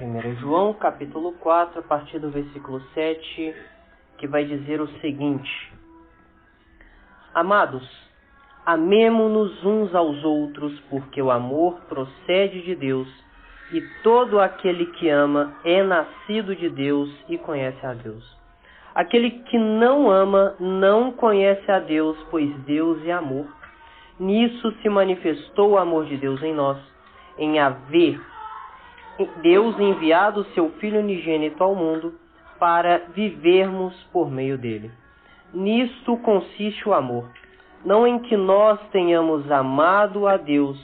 1 João, capítulo 4, a partir do versículo 7, que vai dizer o seguinte: Amados, amemo-nos uns aos outros, porque o amor procede de Deus, e todo aquele que ama é nascido de Deus e conhece a Deus. Aquele que não ama não conhece a Deus, pois Deus é amor. Nisso se manifestou o amor de Deus em nós, em haver Deus enviado o seu Filho unigênito ao mundo para vivermos por meio dele. Nisto consiste o amor, não em que nós tenhamos amado a Deus,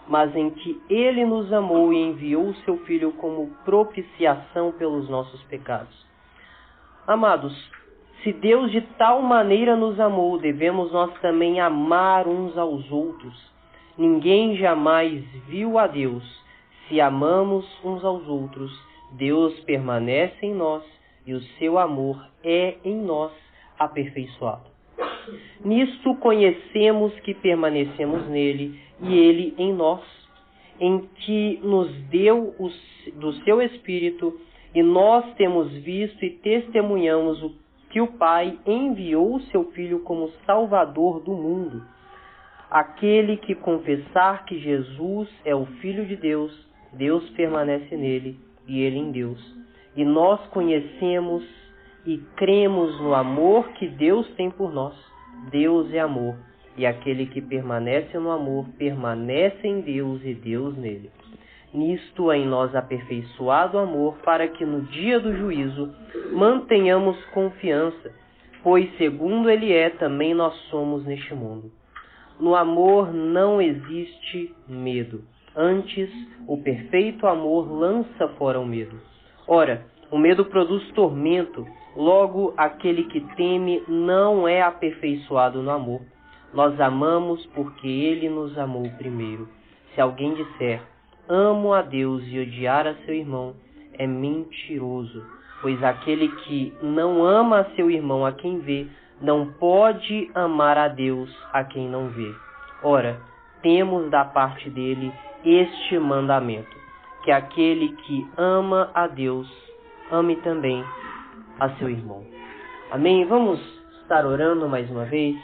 mas em que ele nos amou e enviou o seu Filho como propiciação pelos nossos pecados. Amados, se Deus de tal maneira nos amou, devemos nós também amar uns aos outros. Ninguém jamais viu a Deus. Se amamos uns aos outros, Deus permanece em nós e o seu amor é em nós aperfeiçoado. Nisto conhecemos que permanecemos nele e ele em nós, em que nos deu do seu Espírito, e nós temos visto e testemunhamos que o Pai enviou o seu Filho como Salvador do mundo. Aquele que confessar que Jesus é o Filho de Deus, Deus permanece nele e ele em Deus. E nós conhecemos e cremos no amor que Deus tem por nós. Deus é amor, e aquele que permanece no amor permanece em Deus e Deus nele. Nisto é em nós aperfeiçoado o amor, para que no dia do juízo mantenhamos confiança, pois segundo ele é, também nós somos neste mundo. No amor não existe medo. Antes, o perfeito amor lança fora o medo. Ora, o medo produz tormento, logo aquele que teme não é aperfeiçoado no amor. Nós amamos porque ele nos amou primeiro. Se alguém disser, amo a Deus e odiar a seu irmão, é mentiroso, pois aquele que não ama a seu irmão a quem vê, não pode amar a Deus a quem não vê. Ora, temos da parte dele este mandamento, que aquele que ama a Deus, ame também a seu irmão. Amém? Vamos estar orando mais uma vez.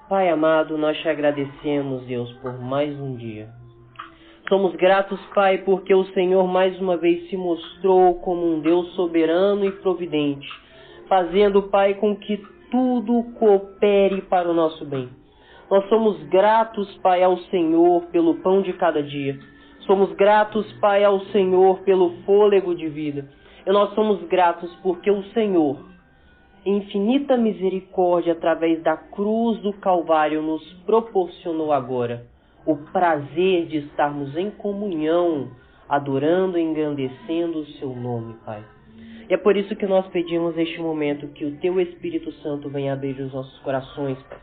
Pai amado, nós te agradecemos, Deus, por mais um dia. Somos gratos, Pai, porque o Senhor mais uma vez se mostrou como um Deus soberano e providente, fazendo, Pai, com que tudo coopere para o nosso bem. Nós somos gratos, Pai, ao Senhor pelo pão de cada dia. Somos gratos, Pai, ao Senhor pelo fôlego de vida. E nós somos gratos porque o Senhor, em infinita misericórdia, através da cruz do Calvário, nos proporcionou agora o prazer de estarmos em comunhão, adorando e engrandecendo o seu nome, Pai. E é por isso que nós pedimos neste momento que o Teu Espírito Santo venha abrir os nossos corações, Pai.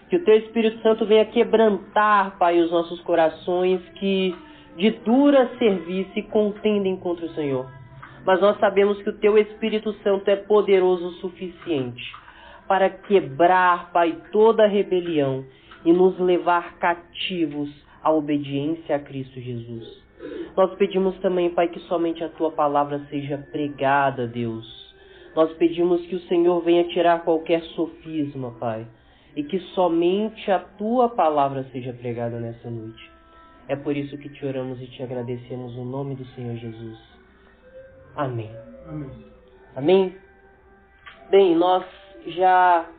Que o Teu Espírito Santo venha quebrantar, Pai, os nossos corações que de dura serviço contendem contra o Senhor. Mas nós sabemos que o Teu Espírito Santo é poderoso o suficiente para quebrar, Pai, toda rebelião e nos levar cativos à obediência a Cristo Jesus. Nós pedimos também, Pai, que somente a Tua palavra seja pregada, Deus. Nós pedimos que o Senhor venha tirar qualquer sofisma, Pai, e que somente a Tua palavra seja pregada nessa noite. É por isso que te oramos e te agradecemos no nome do Senhor Jesus. Amém. Amém. Amém? Bem, nós já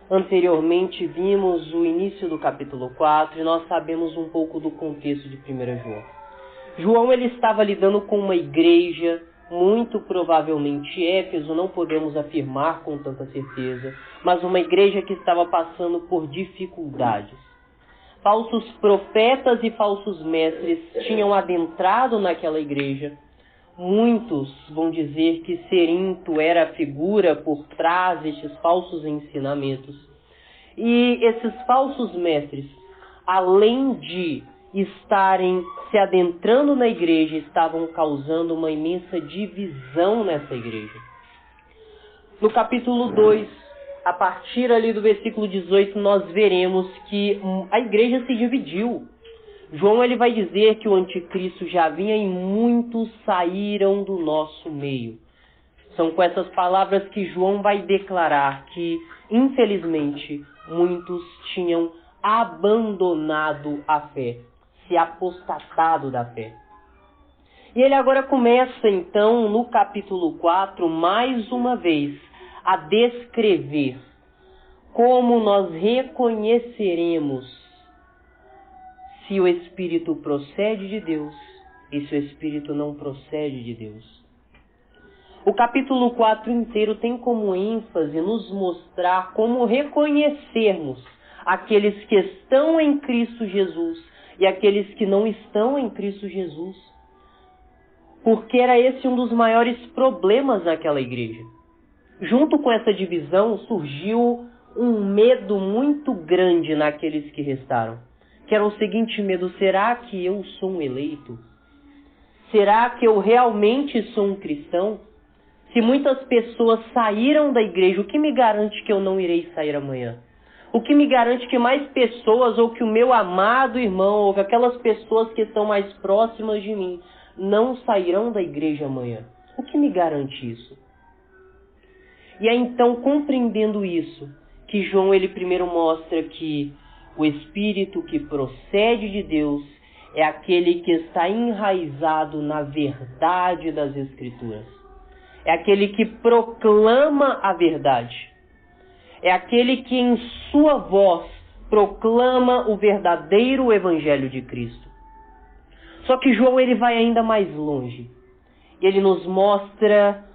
anteriormente vimos o início do capítulo 4 e nós sabemos um pouco do contexto de 1 João. João ele estava lidando com uma igreja, muito provavelmente Éfeso, não podemos afirmar com tanta certeza, mas uma igreja que estava passando por dificuldades. Falsos profetas e falsos mestres tinham adentrado naquela igreja. Muitos vão dizer que Cerinto era a figura por trás destes falsos ensinamentos. E esses falsos mestres, além de estarem se adentrando na igreja, estavam causando uma imensa divisão nessa igreja. No capítulo 2, a partir ali do versículo 18, nós veremos que a igreja se dividiu. João ele vai dizer que o anticristo já vinha e muitos saíram do nosso meio. São com essas palavras que João vai declarar que, infelizmente, muitos tinham abandonado a fé, se apostatado da fé. E ele agora começa, então, no capítulo 4, mais uma vez, a descrever como nós reconheceremos se o Espírito procede de Deus e se o Espírito não procede de Deus. O capítulo 4 inteiro tem como ênfase nos mostrar como reconhecermos aqueles que estão em Cristo Jesus e aqueles que não estão em Cristo Jesus. Porque era esse um dos maiores problemas naquela igreja. Junto com essa divisão surgiu um medo muito grande naqueles que restaram. Que era o seguinte medo: será que eu sou um eleito? Será que eu realmente sou um cristão? Se muitas pessoas saíram da igreja, o que me garante que eu não irei sair amanhã? O que me garante que mais pessoas, ou que o meu amado irmão, ou que aquelas pessoas que estão mais próximas de mim, não sairão da igreja amanhã? O que me garante isso? E é então, compreendendo isso, que João ele primeiro mostra que o Espírito que procede de Deus é aquele que está enraizado na verdade das Escrituras. É aquele que proclama a verdade. É aquele que em sua voz proclama o verdadeiro Evangelho de Cristo. Só que João ele vai ainda mais longe. Ele nos mostra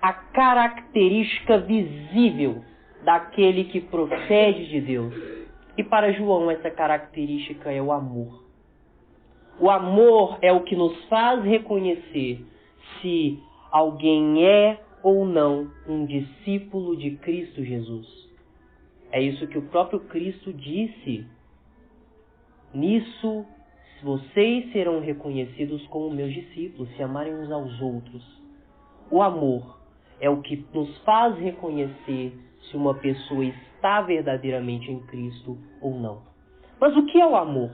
a característica visível daquele que procede de Deus. E para João essa característica é o amor. O amor é o que nos faz reconhecer se alguém é ou não um discípulo de Cristo Jesus. É isso que o próprio Cristo disse. Nisso, vocês serão reconhecidos como meus discípulos, se amarem uns aos outros. O amor é o que nos faz reconhecer se uma pessoa está verdadeiramente em Cristo ou não. Mas o que é o amor?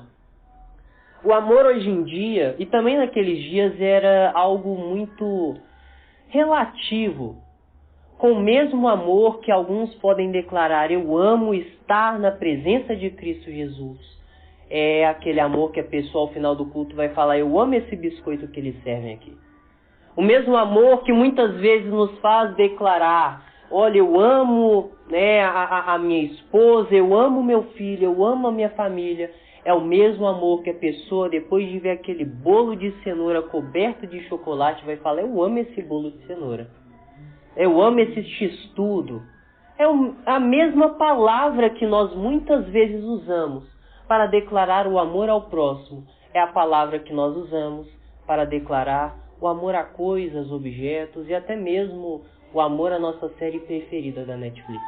O amor hoje em dia, e também naqueles dias, era algo muito relativo. Com o mesmo amor que alguns podem declarar, eu amo estar na presença de Cristo Jesus. É aquele amor que a pessoa ao final do culto vai falar, eu amo esse biscoito que eles servem aqui. O mesmo amor que muitas vezes nos faz declarar, olha, eu amo a minha esposa, eu amo meu filho, eu amo a minha família. É o mesmo amor que a pessoa, depois de ver aquele bolo de cenoura coberto de chocolate, vai falar, eu amo esse bolo de cenoura. Eu amo esse x-tudo. É a mesma palavra que nós muitas vezes usamos para declarar o amor ao próximo. É a palavra que nós usamos para declarar o amor a coisas, objetos e até mesmo o amor à nossa série preferida da Netflix.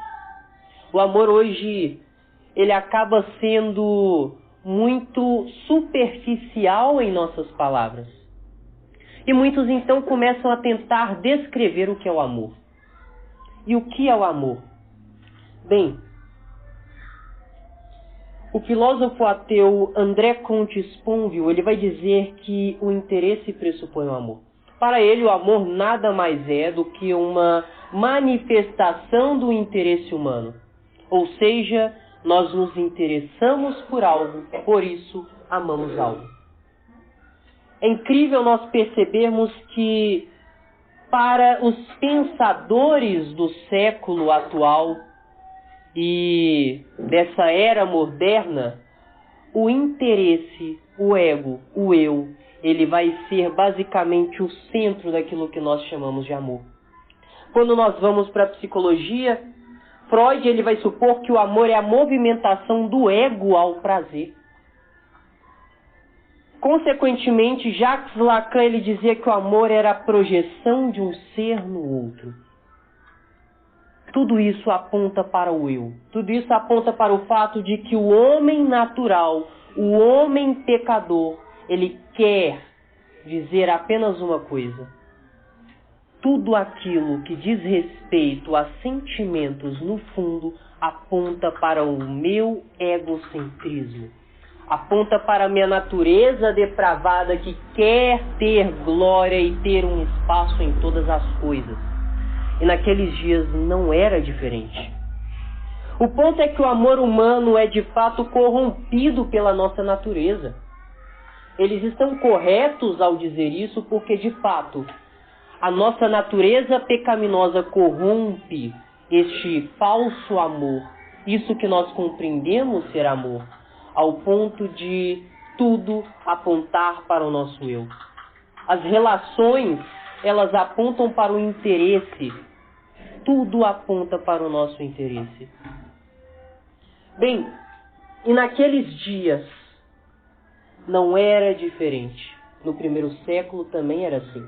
O amor hoje, ele acaba sendo muito superficial em nossas palavras. E muitos então começam a tentar descrever o que é o amor. E o que é o amor? Bem, o filósofo ateu André Comte Sponville, ele vai dizer que o interesse pressupõe o amor. Para ele, o amor nada mais é do que uma manifestação do interesse humano. Ou seja, nós nos interessamos por algo, por isso amamos algo. É incrível nós percebermos que, para os pensadores do século atual e dessa era moderna, o interesse, o ego, o eu, ele vai ser basicamente o centro daquilo que nós chamamos de amor. Quando nós vamos para a psicologia, Freud ele vai supor que o amor é a movimentação do ego ao prazer. Consequentemente, Jacques Lacan ele dizia que o amor era a projeção de um ser no outro. Tudo isso aponta para o eu. Tudo isso aponta para o fato de que o homem natural, o homem pecador, ele quer dizer apenas uma coisa. Tudo aquilo que diz respeito a sentimentos, no fundo, aponta para o meu egocentrismo. Aponta para a minha natureza depravada que quer ter glória e ter um espaço em todas as coisas. E naqueles dias não era diferente. O ponto é que o amor humano é de fato corrompido pela nossa natureza. Eles estão corretos ao dizer isso porque, de fato, a nossa natureza pecaminosa corrompe este falso amor, isso que nós compreendemos ser amor, ao ponto de tudo apontar para o nosso eu. As relações, elas apontam para o interesse. Tudo aponta para o nosso interesse. Bem, e naqueles dias não era diferente. No primeiro século também era assim.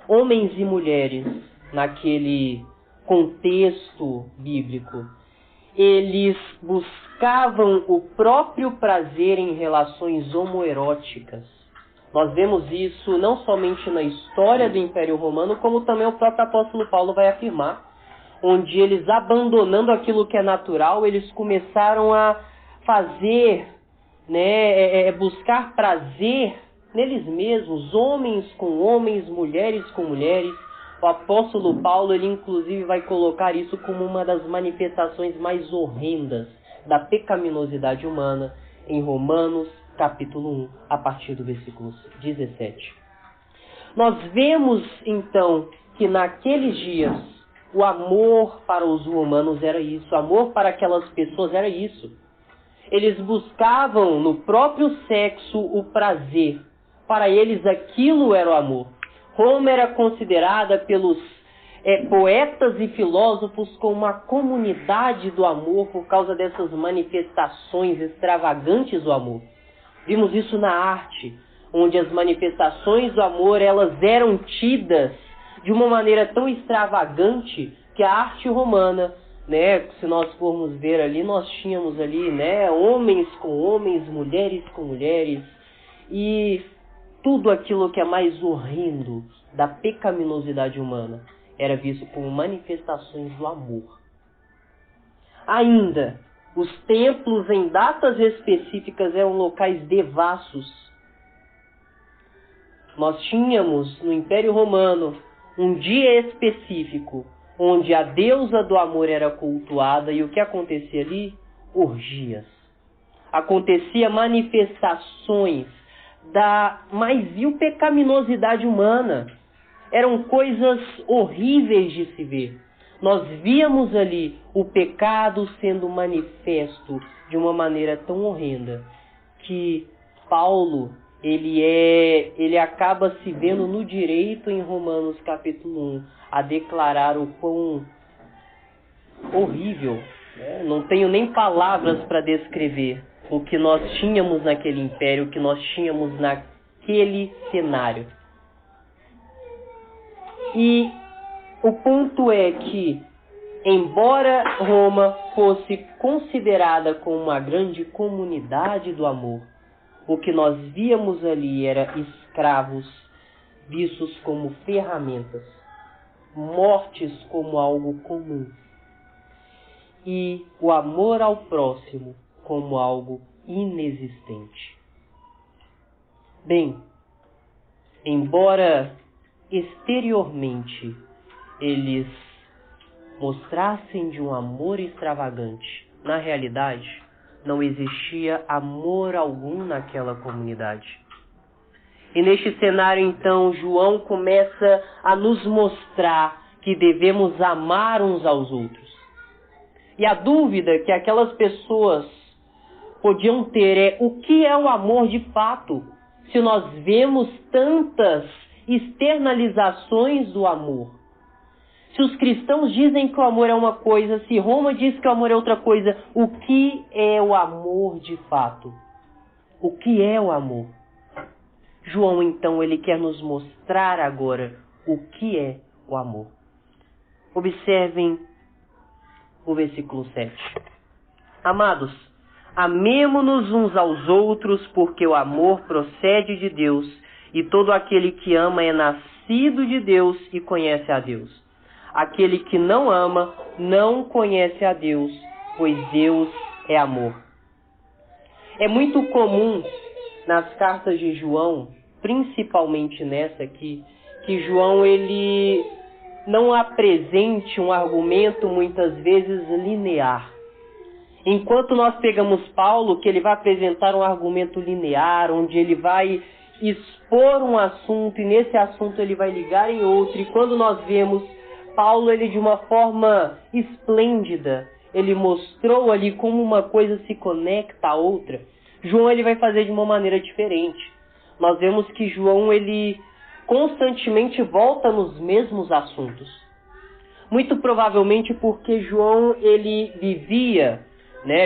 Homens e mulheres, naquele contexto bíblico, eles buscavam o próprio prazer em relações homoeróticas. Nós vemos isso não somente na história do Império Romano, como também o próprio apóstolo Paulo vai afirmar, onde eles, abandonando aquilo que é natural, eles começaram a fazer, buscar prazer neles mesmos, homens com homens, mulheres com mulheres. O apóstolo Paulo, ele inclusive vai colocar isso como uma das manifestações mais horrendas da pecaminosidade humana em Romanos, capítulo 1, a partir do versículo 17. Nós vemos, então, que naqueles dias o amor para os romanos era isso, o amor para aquelas pessoas era isso. Eles buscavam no próprio sexo o prazer. Para eles aquilo era o amor. Roma era considerada pelos poetas e filósofos como uma comunidade do amor por causa dessas manifestações extravagantes do amor. Vimos isso na arte, onde as manifestações do amor elas eram tidas de uma maneira tão extravagante que a arte romana, se nós formos ver ali, nós tínhamos ali, homens com homens, mulheres com mulheres, e tudo aquilo que é mais horrendo da pecaminosidade humana era visto como manifestações do amor. Ainda, os templos em datas específicas eram locais devassos. Nós tínhamos no Império Romano um dia específico onde a deusa do amor era cultuada, e o que acontecia ali? Orgias. Acontecia manifestações da mais vil pecaminosidade humana. Eram coisas horríveis de se ver. Nós víamos ali o pecado sendo manifesto de uma maneira tão horrenda que Paulo, ele acaba se vendo no direito em Romanos capítulo 1 a declarar o quão horrível, não tenho nem palavras para descrever o que nós tínhamos naquele império, o que nós tínhamos naquele cenário. E o ponto é que, embora Roma fosse considerada como uma grande comunidade do amor, o que nós víamos ali era escravos vistos como ferramentas, mortes como algo comum, e o amor ao próximo como algo inexistente. Bem, embora exteriormente eles mostrassem de um amor extravagante, na realidade não existia amor algum naquela comunidade. E neste cenário, então, João começa a nos mostrar que devemos amar uns aos outros. E a dúvida que aquelas pessoas podiam ter é: o que é o amor de fato? Se nós vemos tantas externalizações do amor. Se os cristãos dizem que o amor é uma coisa, se Roma diz que o amor é outra coisa, o que é o amor de fato? O que é o amor? João, então, ele quer nos mostrar agora o que é o amor. Observem o versículo 7. Amados, amemo-nos uns aos outros, porque o amor procede de Deus, e todo aquele que ama é nascido de Deus e conhece a Deus. Aquele que não ama não conhece a Deus, pois Deus é amor. É muito comum nas cartas de João, principalmente nessa aqui, que João ele não apresente um argumento muitas vezes linear. Enquanto nós pegamos Paulo, que ele vai apresentar um argumento linear, onde ele vai expor um assunto e nesse assunto ele vai ligar em outro. E quando nós vemos Paulo, ele de uma forma esplêndida, ele mostrou ali como uma coisa se conecta à outra. João ele vai fazer de uma maneira diferente. Nós vemos que João ele constantemente volta nos mesmos assuntos. Muito provavelmente porque João ele vivia,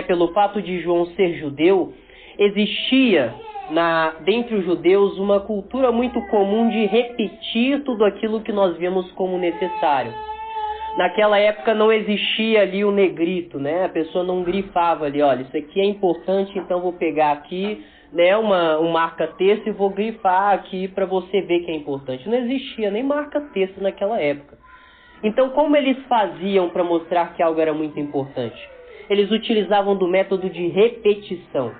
pelo fato de João ser judeu, existia dentre os judeus uma cultura muito comum de repetir tudo aquilo que nós vemos como necessário. Naquela época não existia ali o negrito, a pessoa não grifava ali, olha, isso aqui é importante, então vou pegar aqui um marca-texto e vou grifar aqui para você ver que é importante. Não existia nem marca-texto naquela época. Então, como eles faziam para mostrar que algo era muito importante? Eles utilizavam do método de repetição.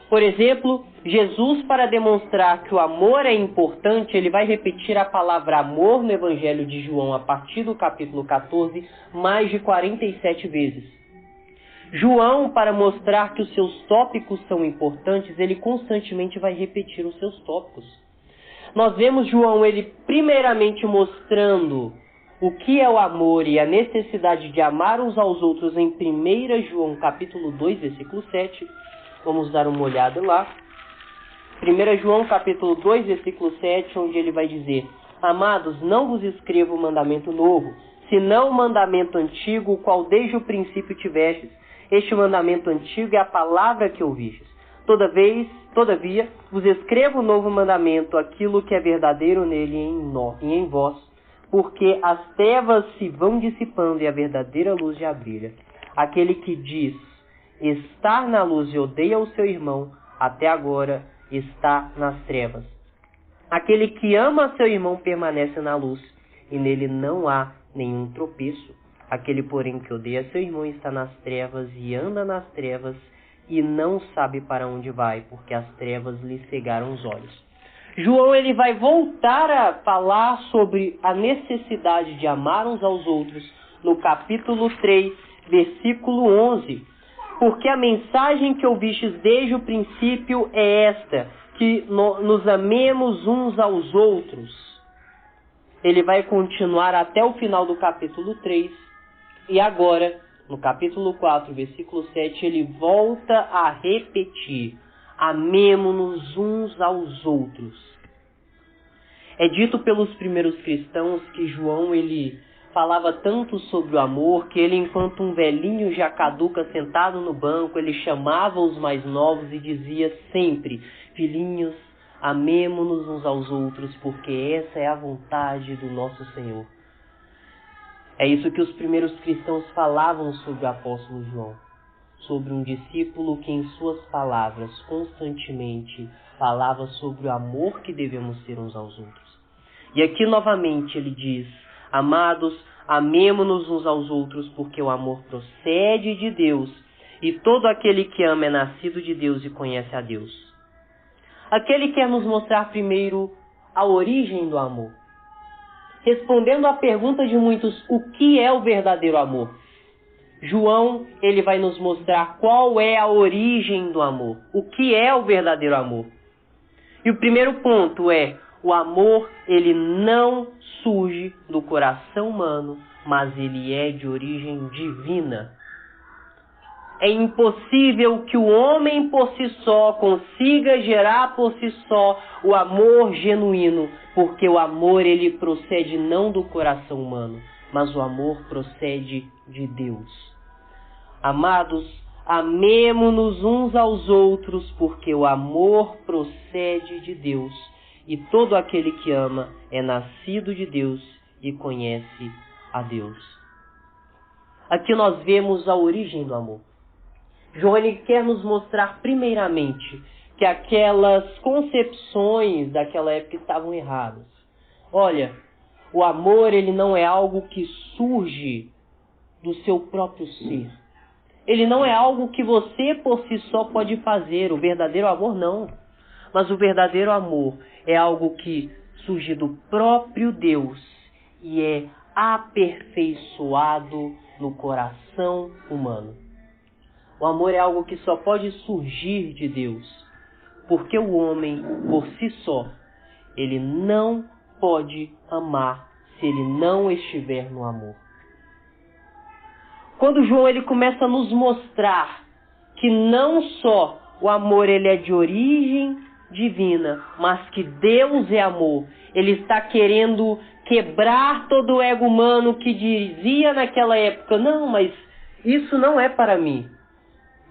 Por exemplo, Jesus, para demonstrar que o amor é importante, ele vai repetir a palavra amor no Evangelho de João, a partir do capítulo 14, mais de 47 vezes. João, para mostrar que os seus tópicos são importantes, ele constantemente vai repetir os seus tópicos. Nós vemos João, ele primeiramente mostrando o que é o amor e a necessidade de amar uns aos outros em 1 João capítulo 2, versículo 7. Vamos dar uma olhada lá. 1 João capítulo 2, versículo 7, onde ele vai dizer: Amados, não vos escrevo um mandamento novo, senão o mandamento antigo, o qual desde o princípio tivestes. Este mandamento antigo é a palavra que ouvistes. Todavia, vos escrevo um novo mandamento, aquilo que é verdadeiro nele e em vós, porque as trevas se vão dissipando e a verdadeira luz já brilha. Aquele que diz estar na luz e odeia o seu irmão, até agora está nas trevas. Aquele que ama seu irmão permanece na luz, e nele não há nenhum tropeço. Aquele, porém, que odeia seu irmão está nas trevas e anda nas trevas e não sabe para onde vai, porque as trevas lhe cegaram os olhos. João ele vai voltar a falar sobre a necessidade de amar uns aos outros no capítulo 3, versículo 11. Porque a mensagem que ouvistes desde o princípio é esta, que nos amemos uns aos outros. Ele vai continuar até o final do capítulo 3. E agora, no capítulo 4, versículo 7, ele volta a repetir: amemo-nos uns aos outros. É dito pelos primeiros cristãos que João ele falava tanto sobre o amor que ele, enquanto um velhinho já caduca sentado no banco, ele chamava os mais novos e dizia sempre: filhinhos, amemo-nos uns aos outros, porque essa é a vontade do nosso Senhor. É isso que os primeiros cristãos falavam sobre o apóstolo João, sobre um discípulo que em suas palavras constantemente falava sobre o amor que devemos ter uns aos outros. E aqui novamente ele diz: amados, amemo-nos uns aos outros, porque o amor procede de Deus, e todo aquele que ama é nascido de Deus e conhece a Deus. Aqui ele quer nos mostrar primeiro a origem do amor. Respondendo à pergunta de muitos, o que é o verdadeiro amor? João, ele vai nos mostrar qual é a origem do amor. O que é o verdadeiro amor? E o primeiro ponto é: o amor, ele não surge do coração humano, mas ele é de origem divina. É impossível que o homem por si só consiga gerar por si só o amor genuíno, porque o amor ele procede não do coração humano, mas o amor procede de Deus. Amados, amemo-nos uns aos outros, porque o amor procede de Deus, e todo aquele que ama é nascido de Deus e conhece a Deus. Aqui nós vemos a origem do amor. João ele quer nos mostrar primeiramente que aquelas concepções daquela época estavam erradas. Olha, o amor ele não é algo que surge do seu próprio ser. ele não é algo que você por si só pode fazer. O verdadeiro amor não. Mas o verdadeiro amor é algo que surge do próprio Deus e é aperfeiçoado no coração humano. O amor é algo que só pode surgir de Deus, porque o homem, por si só, ele não pode amar se ele não estiver no amor. Quando João ele começa a nos mostrar que não só o amor ele é de origem divina, mas que Deus é amor, ele está querendo quebrar todo o ego humano que dizia naquela época, não, mas isso não é para mim.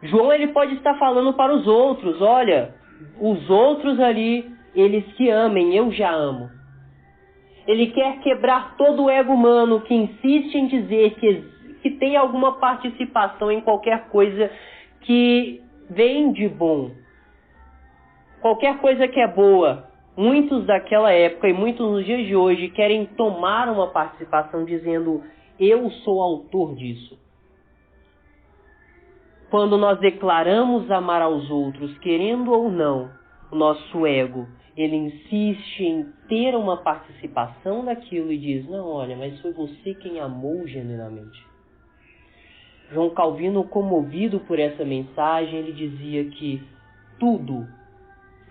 João ele pode estar falando para os outros, olha, os outros ali, eles que amem, eu já amo. Ele quer quebrar todo o ego humano que insiste em dizer que tem alguma participação em qualquer coisa que vem de bom. Qualquer coisa que é boa. Muitos daquela época e muitos nos dias de hoje querem tomar uma participação dizendo, eu sou autor disso. Quando nós declaramos amar aos outros, querendo ou não, o nosso ego, ele insiste em ter uma participação daquilo e diz, não, olha, mas foi você quem amou genuinamente. João Calvino, comovido por essa mensagem, ele dizia que tudo,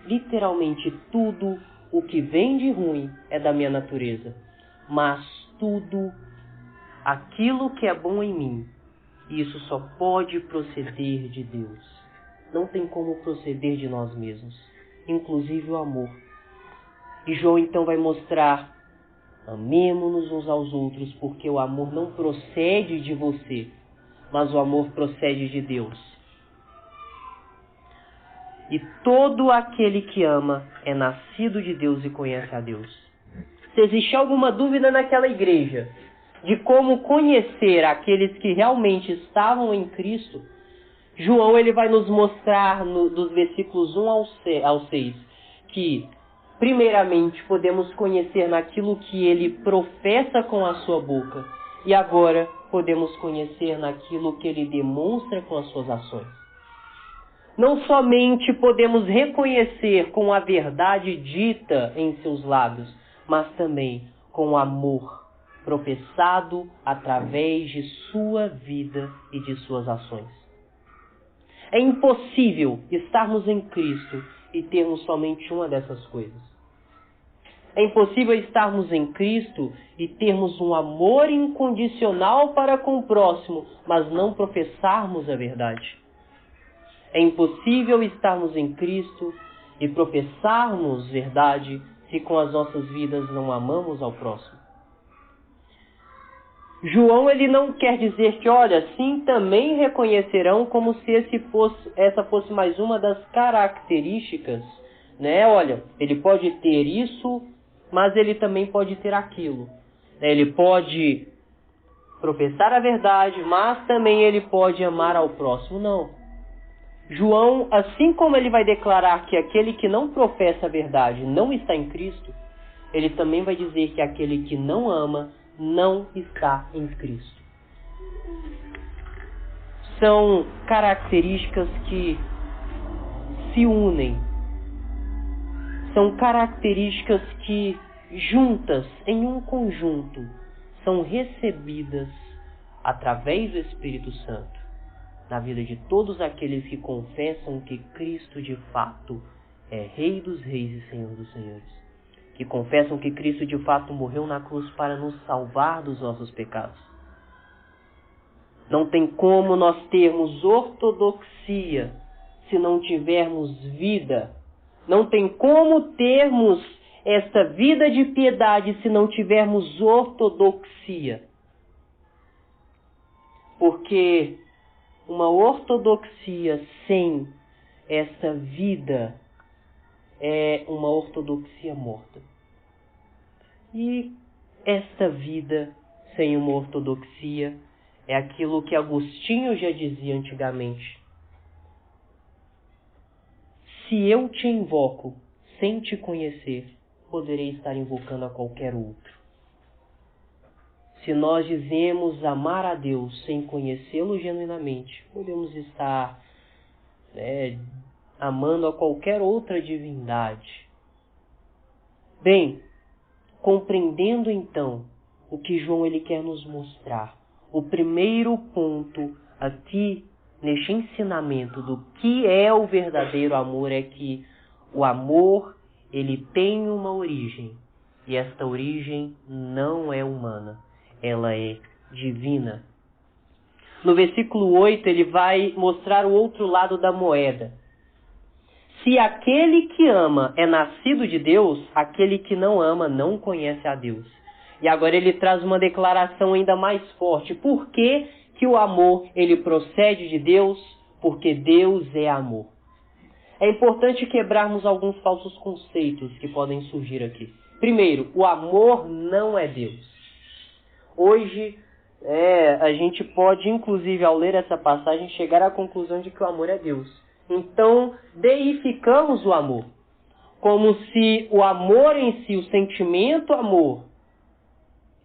literalmente tudo, o que vem de ruim é da minha natureza, mas tudo aquilo que é bom em mim, isso só pode proceder de Deus. Não tem como proceder de nós mesmos, inclusive o amor. E João então vai mostrar, amemo-nos uns aos outros, porque o amor não procede de você, mas o amor procede de Deus. E todo aquele que ama é nascido de Deus e conhece a Deus. Se existe alguma dúvida naquela igreja de como conhecer aqueles que realmente estavam em Cristo, João ele vai nos mostrar dos versículos 1 ao 6 que, primeiramente, podemos conhecer naquilo que ele professa com a sua boca e agora podemos conhecer naquilo que ele demonstra com as suas ações. Não somente podemos reconhecer com a verdade dita em seus lábios, mas também com o amor professado através de sua vida e de suas ações. É impossível estarmos em Cristo e termos somente uma dessas coisas. É impossível estarmos em Cristo e termos um amor incondicional para com o próximo, mas não professarmos a verdade. É impossível estarmos em Cristo e professarmos verdade se com as nossas vidas não amamos ao próximo. João ele não quer dizer que, olha, sim, também reconhecerão como se essa fosse mais uma das características, né? Olha, ele pode ter isso, mas ele também pode ter aquilo. Ele pode professar a verdade, mas também ele pode amar ao próximo. Não. João, assim como ele vai declarar que aquele que não professa a verdade não está em Cristo, ele também vai dizer que aquele que não ama não está em Cristo. São características que se unem. São características que, juntas, em um conjunto, são recebidas através do Espírito Santo na vida de todos aqueles que confessam que Cristo de fato é Rei dos Reis e Senhor dos Senhores. Que confessam que Cristo de fato morreu na cruz para nos salvar dos nossos pecados. Não tem como nós termos ortodoxia se não tivermos vida. Não tem como termos esta vida de piedade se não tivermos ortodoxia. Porque uma ortodoxia sem essa vida é uma ortodoxia morta. E esta vida sem uma ortodoxia é aquilo que Agostinho já dizia antigamente. Se eu te invoco sem te conhecer, poderei estar invocando a qualquer outro. Se nós dizemos amar a Deus sem conhecê-lo genuinamente, podemos estar amando a qualquer outra divindade. Bem, compreendendo então o que João ele quer nos mostrar, o primeiro ponto aqui neste ensinamento do que é o verdadeiro amor é que o amor ele tem uma origem, e esta origem não é humana, ela é divina. No versículo 8 ele vai mostrar o outro lado da moeda. Se aquele que ama é nascido de Deus, aquele que não ama não conhece a Deus. E agora ele traz uma declaração ainda mais forte. Por que que o amor ele procede de Deus? Porque Deus é amor. É importante quebrarmos alguns falsos conceitos que podem surgir aqui. Primeiro, o amor não é Deus. Hoje, a gente pode, inclusive, ao ler essa passagem, chegar à conclusão de que o amor é Deus. Então, deificamos o amor, como se o amor em si, o sentimento amor,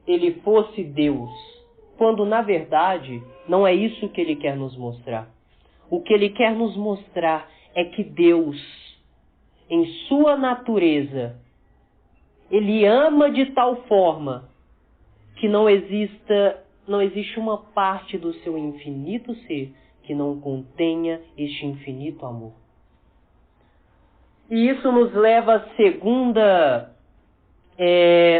ele fosse Deus, quando, na verdade, não é isso que ele quer nos mostrar. O que ele quer nos mostrar é que Deus, em sua natureza, ele ama de tal forma que não existe uma parte do seu infinito ser que não contenha este infinito amor. E isso nos leva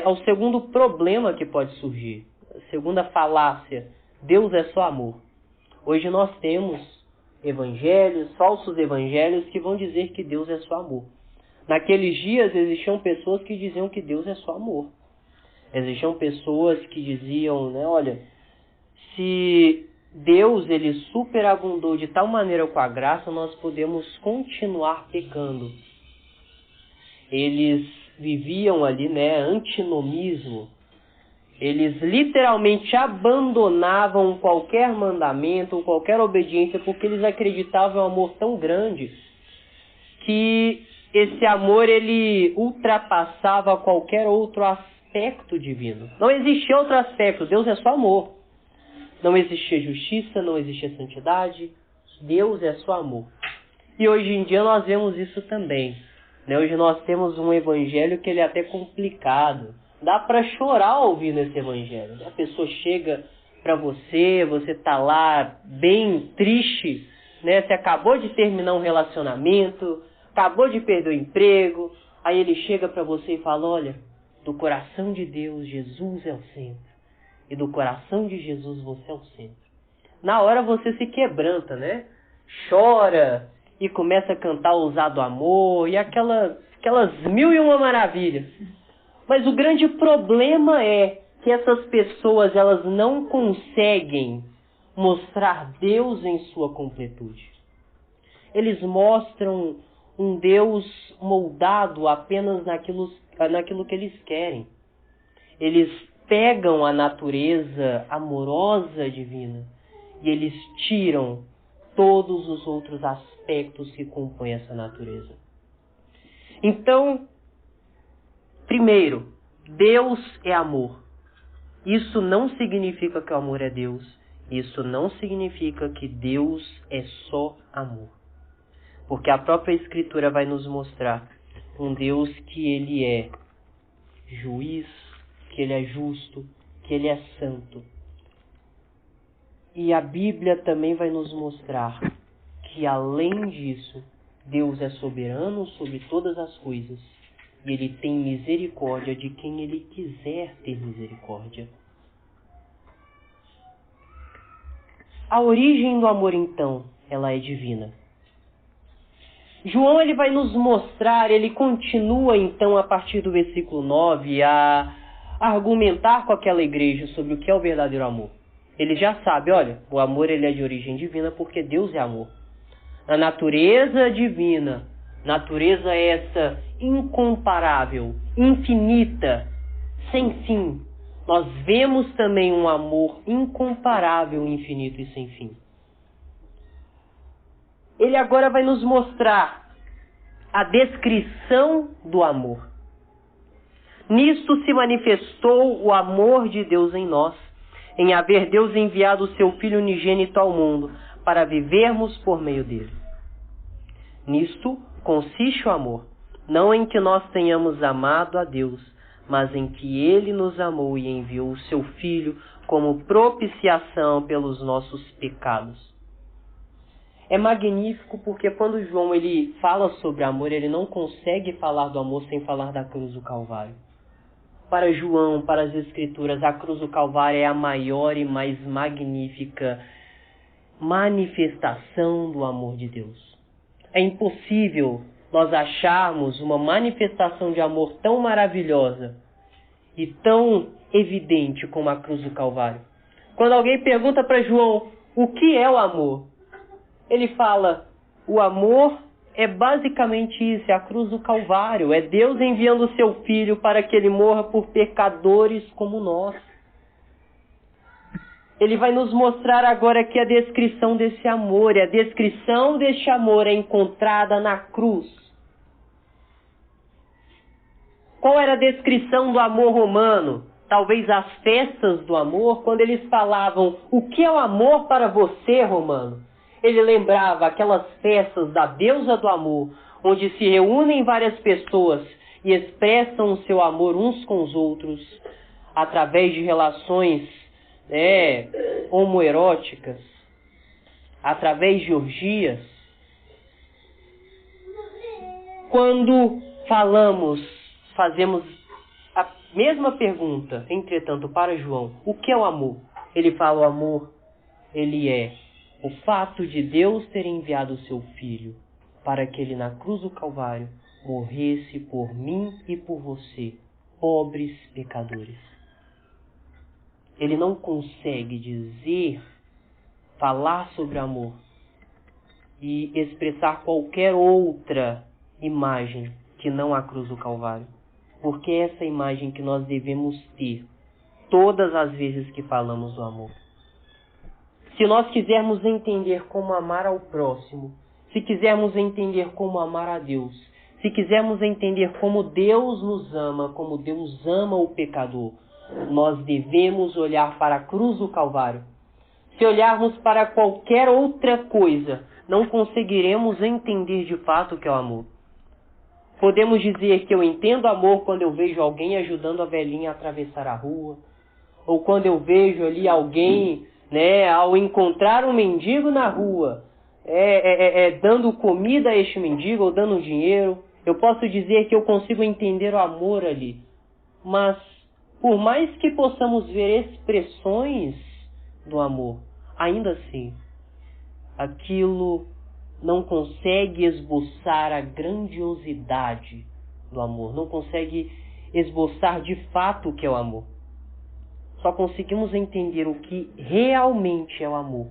ao segundo problema que pode surgir, a segunda falácia. Deus é só amor. Hoje nós temos falsos evangelhos que vão dizer que Deus é só amor. Naqueles dias existiam pessoas que diziam que Deus é só amor. Existiam pessoas que diziam, olha, se Deus ele superabundou de tal maneira com a graça, nós podemos continuar pecando. Eles viviam ali, antinomismo. Eles literalmente abandonavam qualquer mandamento, qualquer obediência, porque eles acreditavam em um amor tão grande que esse amor ele ultrapassava qualquer outro aspecto divino. Não existia outro aspecto, Deus é só amor. Não existia justiça, não existia santidade, Deus é só amor. E hoje em dia nós vemos isso também. Hoje nós temos um evangelho que ele é até complicado. Dá para chorar ouvindo esse evangelho. A pessoa chega para você está lá bem triste, Você acabou de terminar um relacionamento, acabou de perder o emprego, aí ele chega para você e fala, olha, do coração de Deus, Jesus é o centro. E do coração de Jesus você é o centro. Na hora você se quebranta, Chora e começa a cantar o Ousado Amor e aquelas 1001 maravilhas. Mas o grande problema é que essas pessoas elas não conseguem mostrar Deus em sua completude. Eles mostram um Deus moldado apenas naquilo que eles querem. Eles pegam a natureza amorosa divina e eles tiram todos os outros aspectos que compõem essa natureza. Então, primeiro, Deus é amor. Isso não significa que o amor é Deus. Isso não significa que Deus é só amor. Porque a própria Escritura vai nos mostrar um Deus que ele é juiz, que ele é justo, que ele é santo. E a Bíblia também vai nos mostrar que, além disso, Deus é soberano sobre todas as coisas. E ele tem misericórdia de quem ele quiser ter misericórdia. A origem do amor, então, ela é divina. João ele vai nos mostrar, ele continua, então, a partir do versículo 9, a argumentar com aquela igreja sobre o que é o verdadeiro amor. Ele já sabe, olha, o amor ele é de origem divina porque Deus é amor. A natureza divina, natureza essa incomparável, infinita, sem fim. Nós vemos também um amor incomparável, infinito e sem fim. Ele agora vai nos mostrar a descrição do amor. Nisto se manifestou o amor de Deus em nós, em haver Deus enviado o seu Filho unigênito ao mundo, para vivermos por meio dele. Nisto consiste o amor, não em que nós tenhamos amado a Deus, mas em que ele nos amou e enviou o seu Filho como propiciação pelos nossos pecados. É magnífico porque quando João ele fala sobre amor, ele não consegue falar do amor sem falar da cruz do Calvário. Para João, para as Escrituras, a cruz do Calvário é a maior e mais magnífica manifestação do amor de Deus. É impossível nós acharmos uma manifestação de amor tão maravilhosa e tão evidente como a cruz do Calvário. Quando alguém pergunta para João o que é o amor, ele fala: o amor é basicamente isso, é a cruz do Calvário, é Deus enviando o seu Filho para que ele morra por pecadores como nós. Ele vai nos mostrar agora que a descrição desse amor, e a descrição deste amor é encontrada na cruz. Qual era a descrição do amor romano? Talvez as festas do amor, quando eles falavam o que é o amor para você, romano? Ele lembrava aquelas festas da deusa do amor, onde se reúnem várias pessoas e expressam o seu amor uns com os outros através de relações homoeróticas, através de orgias. Quando fazemos a mesma pergunta, entretanto, para João, o que é o amor? Ele fala: o amor, ele é o fato de Deus ter enviado o seu Filho para que ele na cruz do Calvário morresse por mim e por você, pobres pecadores. Ele não consegue falar sobre amor e expressar qualquer outra imagem que não a cruz do Calvário, porque é essa imagem que nós devemos ter todas as vezes que falamos do amor. Se nós quisermos entender como amar ao próximo, se quisermos entender como amar a Deus, se quisermos entender como Deus nos ama, como Deus ama o pecador, nós devemos olhar para a cruz do Calvário. Se olharmos para qualquer outra coisa, não conseguiremos entender de fato o que é o amor. Podemos dizer que eu entendo amor quando eu vejo alguém ajudando a velhinha a atravessar a rua, ou quando eu vejo ali alguém, ao encontrar um mendigo na rua, dando comida a este mendigo ou dando dinheiro. Eu posso dizer que eu consigo entender o amor ali. Mas, por mais que possamos ver expressões do amor, ainda assim, aquilo não consegue esboçar a grandiosidade do amor, não consegue esboçar de fato o que é o amor. Só conseguimos entender o que realmente é o amor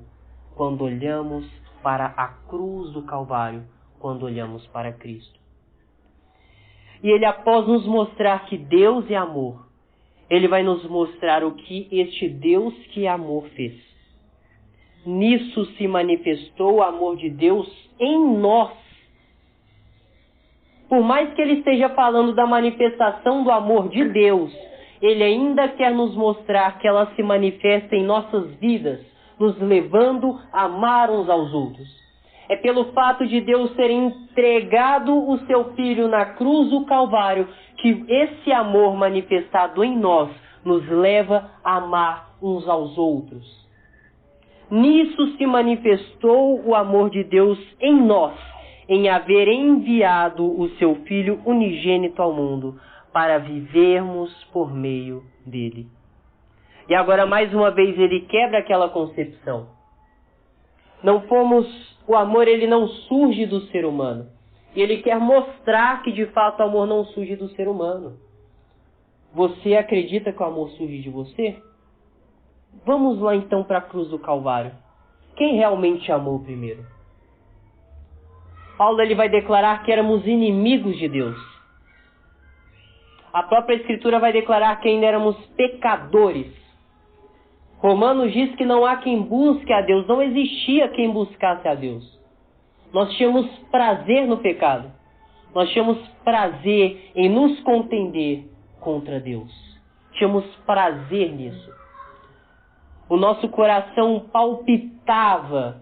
quando olhamos para a cruz do Calvário, quando olhamos para Cristo. E ele, após nos mostrar que Deus é amor, ele vai nos mostrar o que este Deus que é amor fez. Nisso se manifestou o amor de Deus em nós. Por mais que ele esteja falando da manifestação do amor de Deus, ele ainda quer nos mostrar que ela se manifesta em nossas vidas, nos levando a amar uns aos outros. É pelo fato de Deus ter entregado o seu Filho na cruz do Calvário que esse amor manifestado em nós nos leva a amar uns aos outros. Nisso se manifestou o amor de Deus em nós, em haver enviado o seu Filho unigênito ao mundo, para vivermos por meio dele. E agora, mais uma vez, ele quebra aquela concepção. O amor ele não surge do ser humano. E ele quer mostrar que, de fato, o amor não surge do ser humano. Você acredita que o amor surge de você? Vamos lá, então, para a cruz do Calvário. Quem realmente amou primeiro? Paulo ele vai declarar que éramos inimigos de Deus. A própria Escritura vai declarar que ainda éramos pecadores. Romanos diz que não há quem busque a Deus, não existia quem buscasse a Deus. Nós tínhamos prazer no pecado. Nós tínhamos prazer em nos contender contra Deus. Tínhamos prazer nisso. O nosso coração palpitava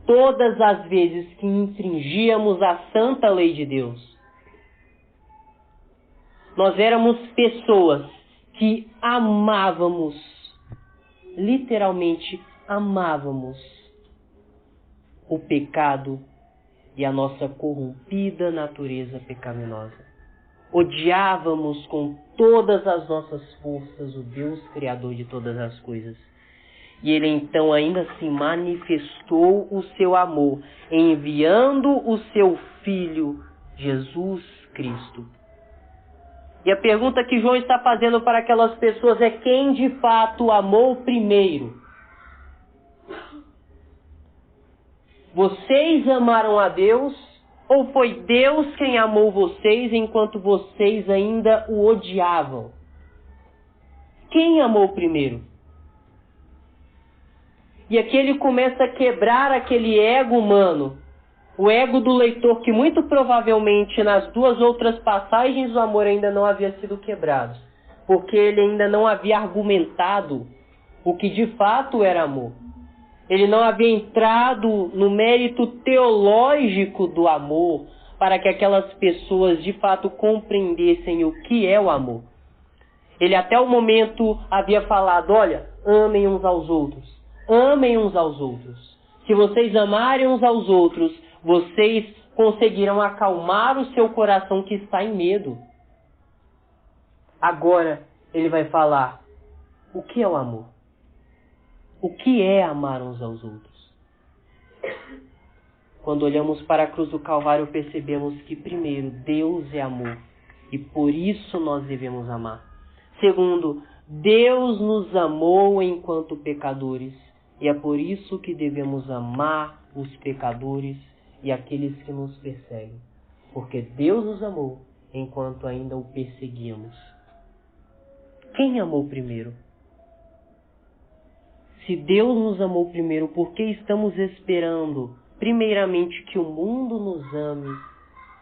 todas as vezes que infringíamos a santa lei de Deus. Nós éramos pessoas que amávamos, literalmente amávamos, o pecado e a nossa corrompida natureza pecaminosa. Odiávamos com todas as nossas forças o Deus Criador de todas as coisas. E Ele então ainda assim manifestou o seu amor, enviando o seu Filho, Jesus Cristo. E a pergunta que João está fazendo para aquelas pessoas é: quem de fato amou primeiro? Vocês amaram a Deus ou foi Deus quem amou vocês enquanto vocês ainda o odiavam? Quem amou primeiro? E aqui ele começa a quebrar aquele ego humano, o ego do leitor, que muito provavelmente nas duas outras passagens o amor ainda não havia sido quebrado, porque ele ainda não havia argumentado o que de fato era amor. Ele não havia entrado no mérito teológico do amor para que aquelas pessoas de fato compreendessem o que é o amor. Ele até o momento havia falado: olha, amem uns aos outros. Amem uns aos outros. Se vocês amarem uns aos outros, vocês conseguirão acalmar o seu coração que está em medo. Agora ele vai falar: o que é o amor? O que é amar uns aos outros? Quando olhamos para a cruz do Calvário, percebemos que, primeiro, Deus é amor e por isso nós devemos amar. Segundo, Deus nos amou enquanto pecadores e é por isso que devemos amar os pecadores e aqueles que nos perseguem. Porque Deus nos amou enquanto ainda o perseguíamos. Quem amou primeiro? Se Deus nos amou primeiro, por que estamos esperando, primeiramente, que o mundo nos ame,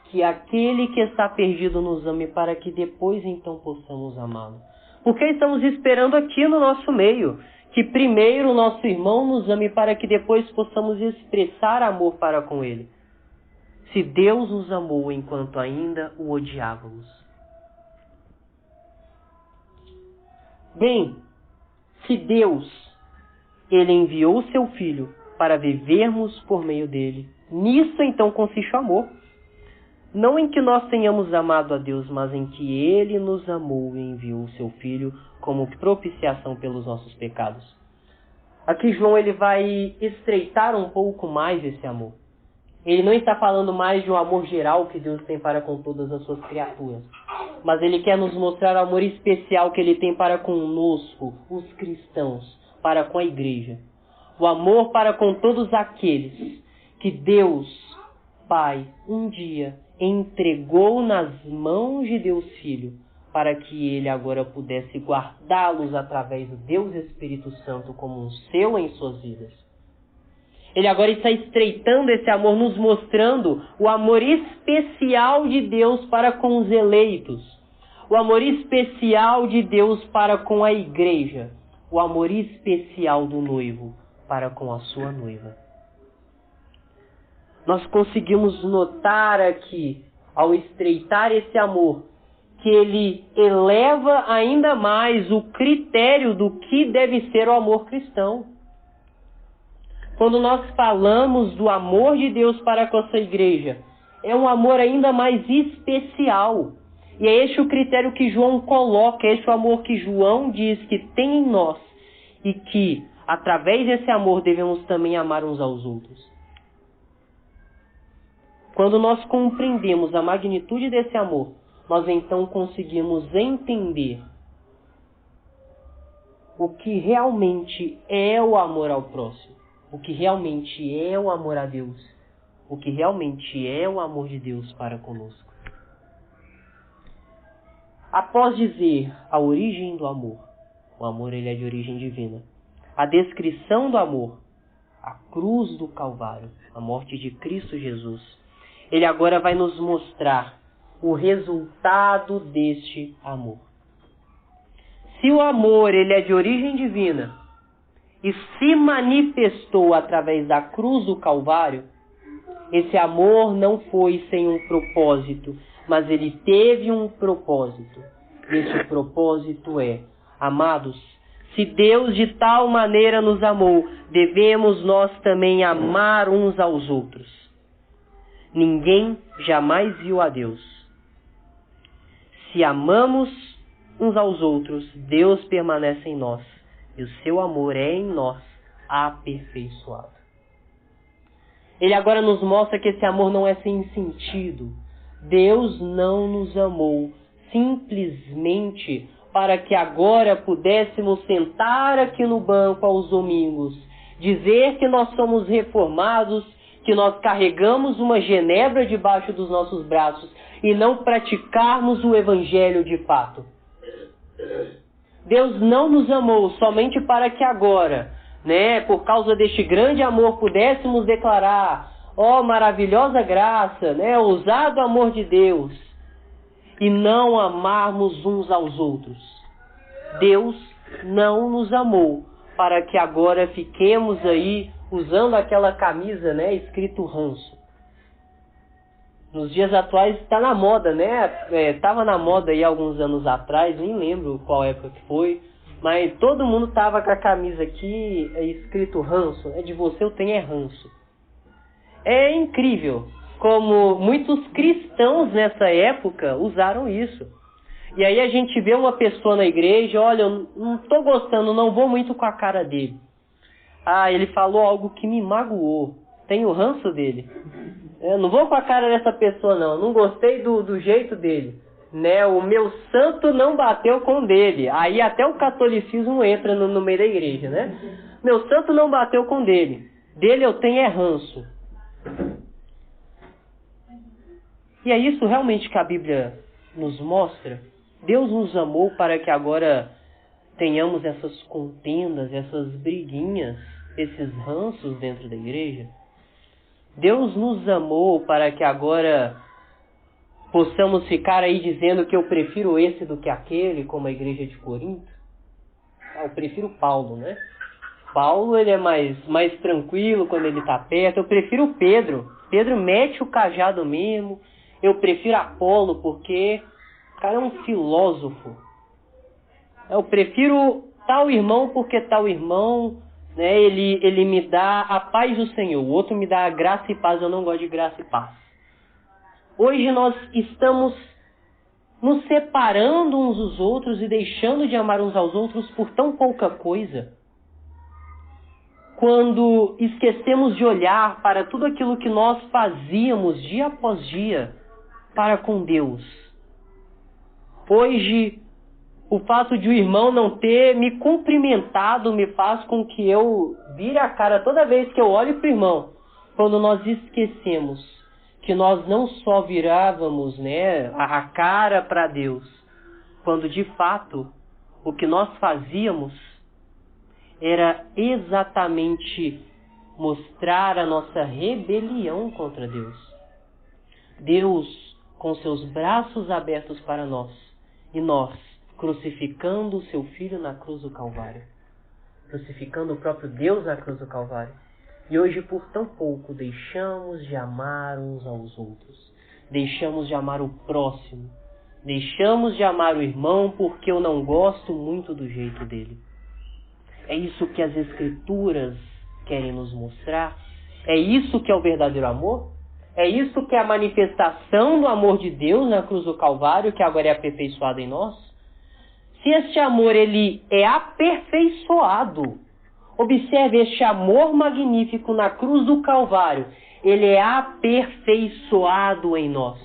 que aquele que está perdido nos ame, para que depois então possamos amá-lo? Por que estamos esperando aqui no nosso meio que primeiro o nosso irmão nos ame, para que depois possamos expressar amor para com ele? Se Deus nos amou enquanto ainda o odiávamos. Bem, se Deus Ele enviou o seu Filho para vivermos por meio dele, nisso então consiste o amor. Não em que nós tenhamos amado a Deus, mas em que Ele nos amou e enviou o seu Filho como propiciação pelos nossos pecados. Aqui João ele vai estreitar um pouco mais esse amor. Ele não está falando mais de um amor geral que Deus tem para com todas as suas criaturas, mas ele quer nos mostrar o amor especial que ele tem para conosco, os cristãos, para com a igreja. O amor para com todos aqueles que Deus, Pai, um dia entregou nas mãos de Deus Filho, para que ele agora pudesse guardá-los através do Deus Espírito Santo como um selo em suas vidas. Ele agora está estreitando esse amor, nos mostrando o amor especial de Deus para com os eleitos, o amor especial de Deus para com a igreja, o amor especial do noivo para com a sua noiva. Nós conseguimos notar aqui, ao estreitar esse amor, que ele eleva ainda mais o critério do que deve ser o amor cristão. Quando nós falamos do amor de Deus para com a sua igreja, é um amor ainda mais especial. E é este o critério que João coloca, é este o amor que João diz que tem em nós e que, através desse amor, devemos também amar uns aos outros. Quando nós compreendemos a magnitude desse amor, nós então conseguimos entender o que realmente é o amor ao próximo, o que realmente é o amor a Deus, o que realmente é o amor de Deus para conosco. Após dizer a origem do amor, o amor ele é de origem divina, a descrição do amor, a cruz do Calvário, a morte de Cristo Jesus, ele agora vai nos mostrar o resultado deste amor. se o amor ele é de origem divina e se manifestou através da cruz do Calvário, esse amor não foi sem um propósito, mas ele teve um propósito. Esse propósito é, amados, se Deus de tal maneira nos amou, devemos nós também amar uns aos outros. Ninguém jamais viu a Deus. Se amamos uns aos outros, Deus permanece em nós, e o seu amor é em nós aperfeiçoado. Ele agora nos mostra que esse amor não é sem sentido. Deus não nos amou simplesmente para que agora pudéssemos sentar aqui no banco aos domingos, dizer que nós somos reformados, que nós carregamos uma genebra debaixo dos nossos braços e não praticarmos o evangelho de fato. Deus não nos amou somente para que agora, por causa deste grande amor, pudéssemos declarar, ó maravilhosa graça, ousado amor de Deus, e não amarmos uns aos outros. Deus não nos amou para que agora fiquemos aí usando aquela camisa, escrito ranço. Nos dias atuais está na moda, Estava na moda aí alguns anos atrás, nem lembro qual época que foi, mas todo mundo tava com a camisa aqui escrito ranço, de você eu tenho ranço. É incrível como muitos cristãos nessa época usaram isso. E aí a gente vê uma pessoa na igreja, olha, eu não estou gostando, não vou muito com a cara dele. Ah, ele falou algo que me magoou, tenho ranço dele. Eu não vou com a cara dessa pessoa não gostei do jeito dele. O meu santo não bateu com o dele. Aí até o catolicismo entra no meio da igreja, Meu santo não bateu com o dele. Dele eu tenho ranço. E é isso realmente que a Bíblia nos mostra. Deus nos amou para que agora tenhamos essas contendas, essas briguinhas, esses ranços dentro da igreja. Deus nos amou para que agora possamos ficar aí dizendo que eu prefiro esse do que aquele, como a igreja de Corinto. Eu prefiro Paulo, Paulo ele é mais tranquilo quando ele está perto. Eu prefiro Pedro. Pedro mete o cajado mesmo. Eu prefiro Apolo porque o cara é um filósofo. Eu prefiro tal irmão porque tal irmão, ele me dá a paz do Senhor. O outro me dá a graça e paz. Eu não gosto de graça e paz. Hoje nós estamos nos separando uns dos outros e deixando de amar uns aos outros por tão pouca coisa. Quando esquecemos de olhar para tudo aquilo que nós fazíamos dia após dia para com Deus. Hoje, o fato de o irmão não ter me cumprimentado me faz com que eu vire a cara toda vez que eu olho para o irmão. Quando nós esquecemos que nós não só virávamos a cara para Deus, quando de fato o que nós fazíamos era exatamente mostrar a nossa rebelião contra Deus. Deus com seus braços abertos para nós e nós crucificando o seu Filho na cruz do Calvário, crucificando o próprio Deus na cruz do Calvário. E hoje, por tão pouco, deixamos de amar uns aos outros. Deixamos de amar o próximo. Deixamos de amar o irmão porque eu não gosto muito do jeito dele. É isso que as Escrituras querem nos mostrar? É isso que é o verdadeiro amor? É isso que é a manifestação do amor de Deus na cruz do Calvário, que agora é aperfeiçoado em nós? Se este amor ele é aperfeiçoado, observe este amor magnífico na cruz do Calvário. Ele é aperfeiçoado em nós.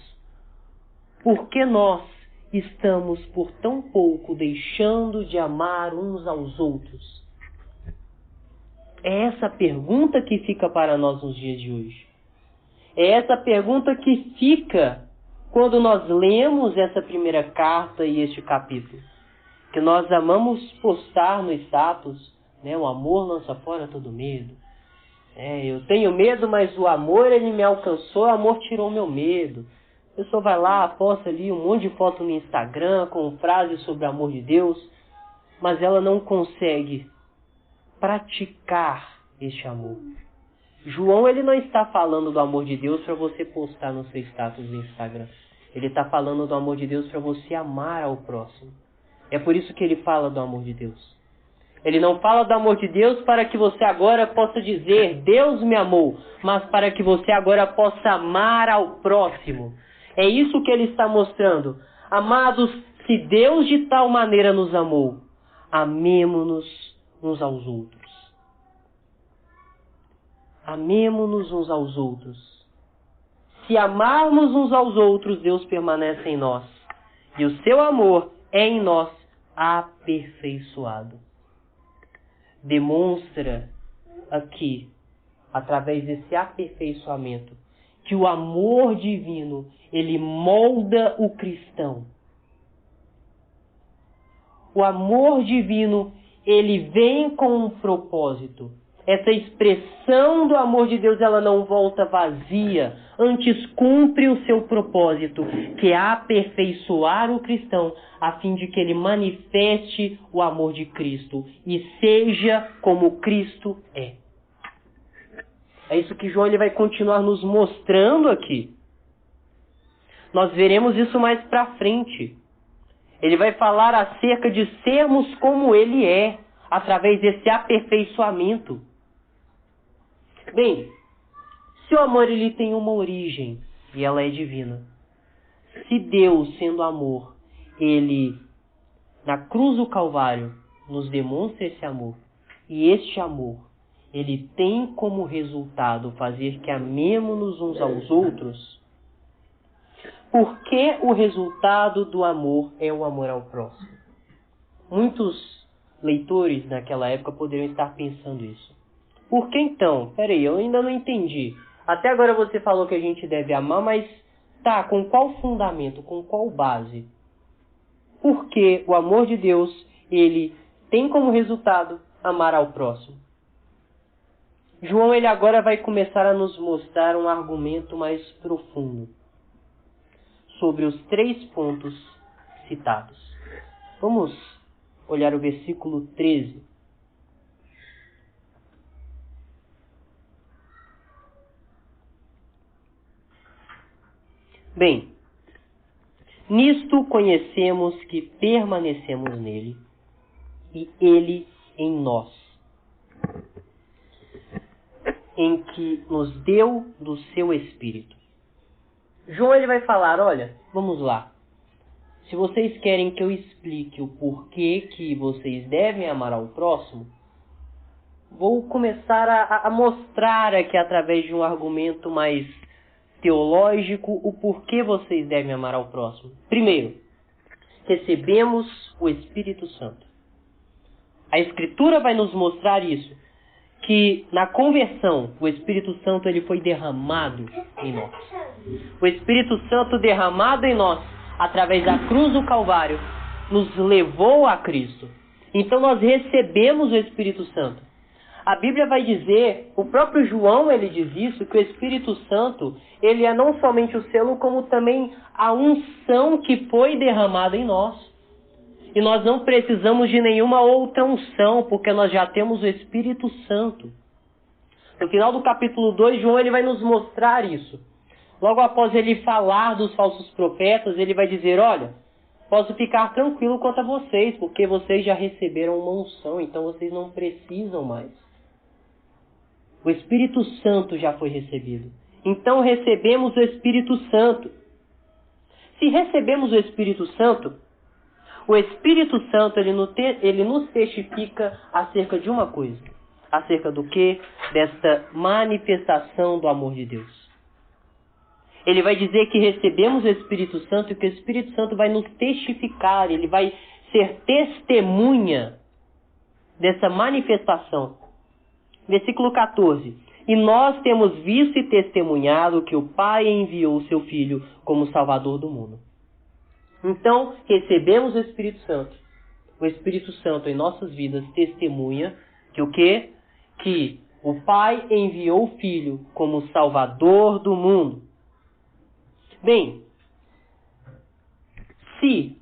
Porque nós estamos por tão pouco deixando de amar uns aos outros? É essa pergunta que fica para nós nos dias de hoje. É essa pergunta que fica quando nós lemos essa primeira carta e este capítulo. Que nós amamos postar no status, o amor lança fora todo medo. Eu tenho medo, mas o amor ele me alcançou, o amor tirou meu medo. A pessoa vai lá, posta ali um monte de foto no Instagram com frases sobre o amor de Deus. mas ela não consegue praticar este amor. João, ele não está falando do amor de Deus para você postar no seu status do Instagram. Ele está falando do amor de Deus para você amar ao próximo. É por isso que ele fala do amor de Deus. Ele não fala do amor de Deus para que você agora possa dizer, Deus me amou, mas para que você agora possa amar ao próximo. É isso que ele está mostrando. Amados, se Deus de tal maneira nos amou, amemo-nos uns aos outros. Amemo-nos uns aos outros. Se amarmos uns aos outros, Deus permanece em nós. E o seu amor é em nós aperfeiçoado. Demonstra aqui, através desse aperfeiçoamento, que o amor divino, ele molda o cristão. O amor divino, ele vem com um propósito. Essa expressão do amor de Deus, ela não volta vazia, antes cumpre o seu propósito, que é aperfeiçoar o cristão, a fim de que ele manifeste o amor de Cristo e seja como Cristo é. É isso que João ele vai continuar nos mostrando aqui. Nós veremos isso mais para frente. Ele vai falar acerca de sermos como ele é, através desse aperfeiçoamento. Bem, se o amor ele tem uma origem e ela é divina, se Deus, sendo amor, ele na cruz do Calvário nos demonstra esse amor, e este amor ele tem como resultado fazer que amemo-nos uns aos outros, porque o resultado do amor é o amor ao próximo. Muitos leitores naquela época poderiam estar pensando isso. Por que então? Peraí, eu ainda não entendi. Até agora você falou que a gente deve amar, mas tá, com qual fundamento, com qual base? Porque o amor de Deus, ele tem como resultado amar ao próximo. João, ele agora vai começar a nos mostrar um argumento mais profundo sobre os 3 pontos citados. Vamos olhar o versículo 13. Bem, nisto conhecemos que permanecemos nele e ele em nós, em que nos deu do seu Espírito. João ele vai falar, olha, vamos lá. Se vocês querem que eu explique o porquê que vocês devem amar ao próximo, vou começar a mostrar aqui através de um argumento mais teológico o porquê vocês devem amar ao próximo. Primeiro, recebemos o Espírito Santo. A Escritura vai nos mostrar isso, que na conversão o Espírito Santo ele foi derramado em nós. O Espírito Santo derramado em nós através da cruz do Calvário nos levou a Cristo. Então nós recebemos o Espírito Santo. A Bíblia vai dizer, o próprio João ele diz isso, que o Espírito Santo ele é não somente o selo, como também a unção que foi derramada em nós. E nós não precisamos de nenhuma outra unção, porque nós já temos o Espírito Santo. No final do capítulo 2, João ele vai nos mostrar isso. Logo após ele falar dos falsos profetas, ele vai dizer, olha, posso ficar tranquilo quanto a vocês, porque vocês já receberam uma unção, então vocês não precisam mais. O Espírito Santo já foi recebido. Então recebemos o Espírito Santo. Se recebemos o Espírito Santo ele nos testifica acerca de uma coisa. Acerca do quê? Desta manifestação do amor de Deus. Ele vai dizer que recebemos o Espírito Santo e que o Espírito Santo vai nos testificar, ele vai ser testemunha dessa manifestação. Versículo 14. E nós temos visto e testemunhado que o Pai enviou o seu Filho como Salvador do mundo. Então, recebemos o Espírito Santo. O Espírito Santo em nossas vidas testemunha que o quê? Que o Pai enviou o Filho como Salvador do mundo. Bem, se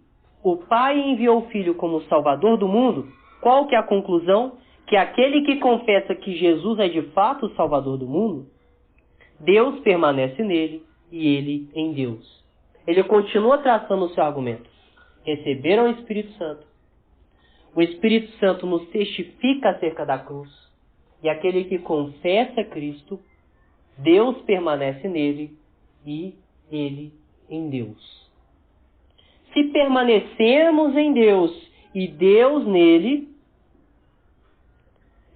o Pai enviou o Filho como Salvador do mundo, qual que é a conclusão? Que aquele que confessa que Jesus é de fato o Salvador do mundo, Deus permanece nele e ele em Deus. Ele continua traçando o seu argumento. Receberam o Espírito Santo. O Espírito Santo nos testifica acerca da cruz. E aquele que confessa Cristo, Deus permanece nele e ele em Deus. Se permanecemos em Deus e Deus nele,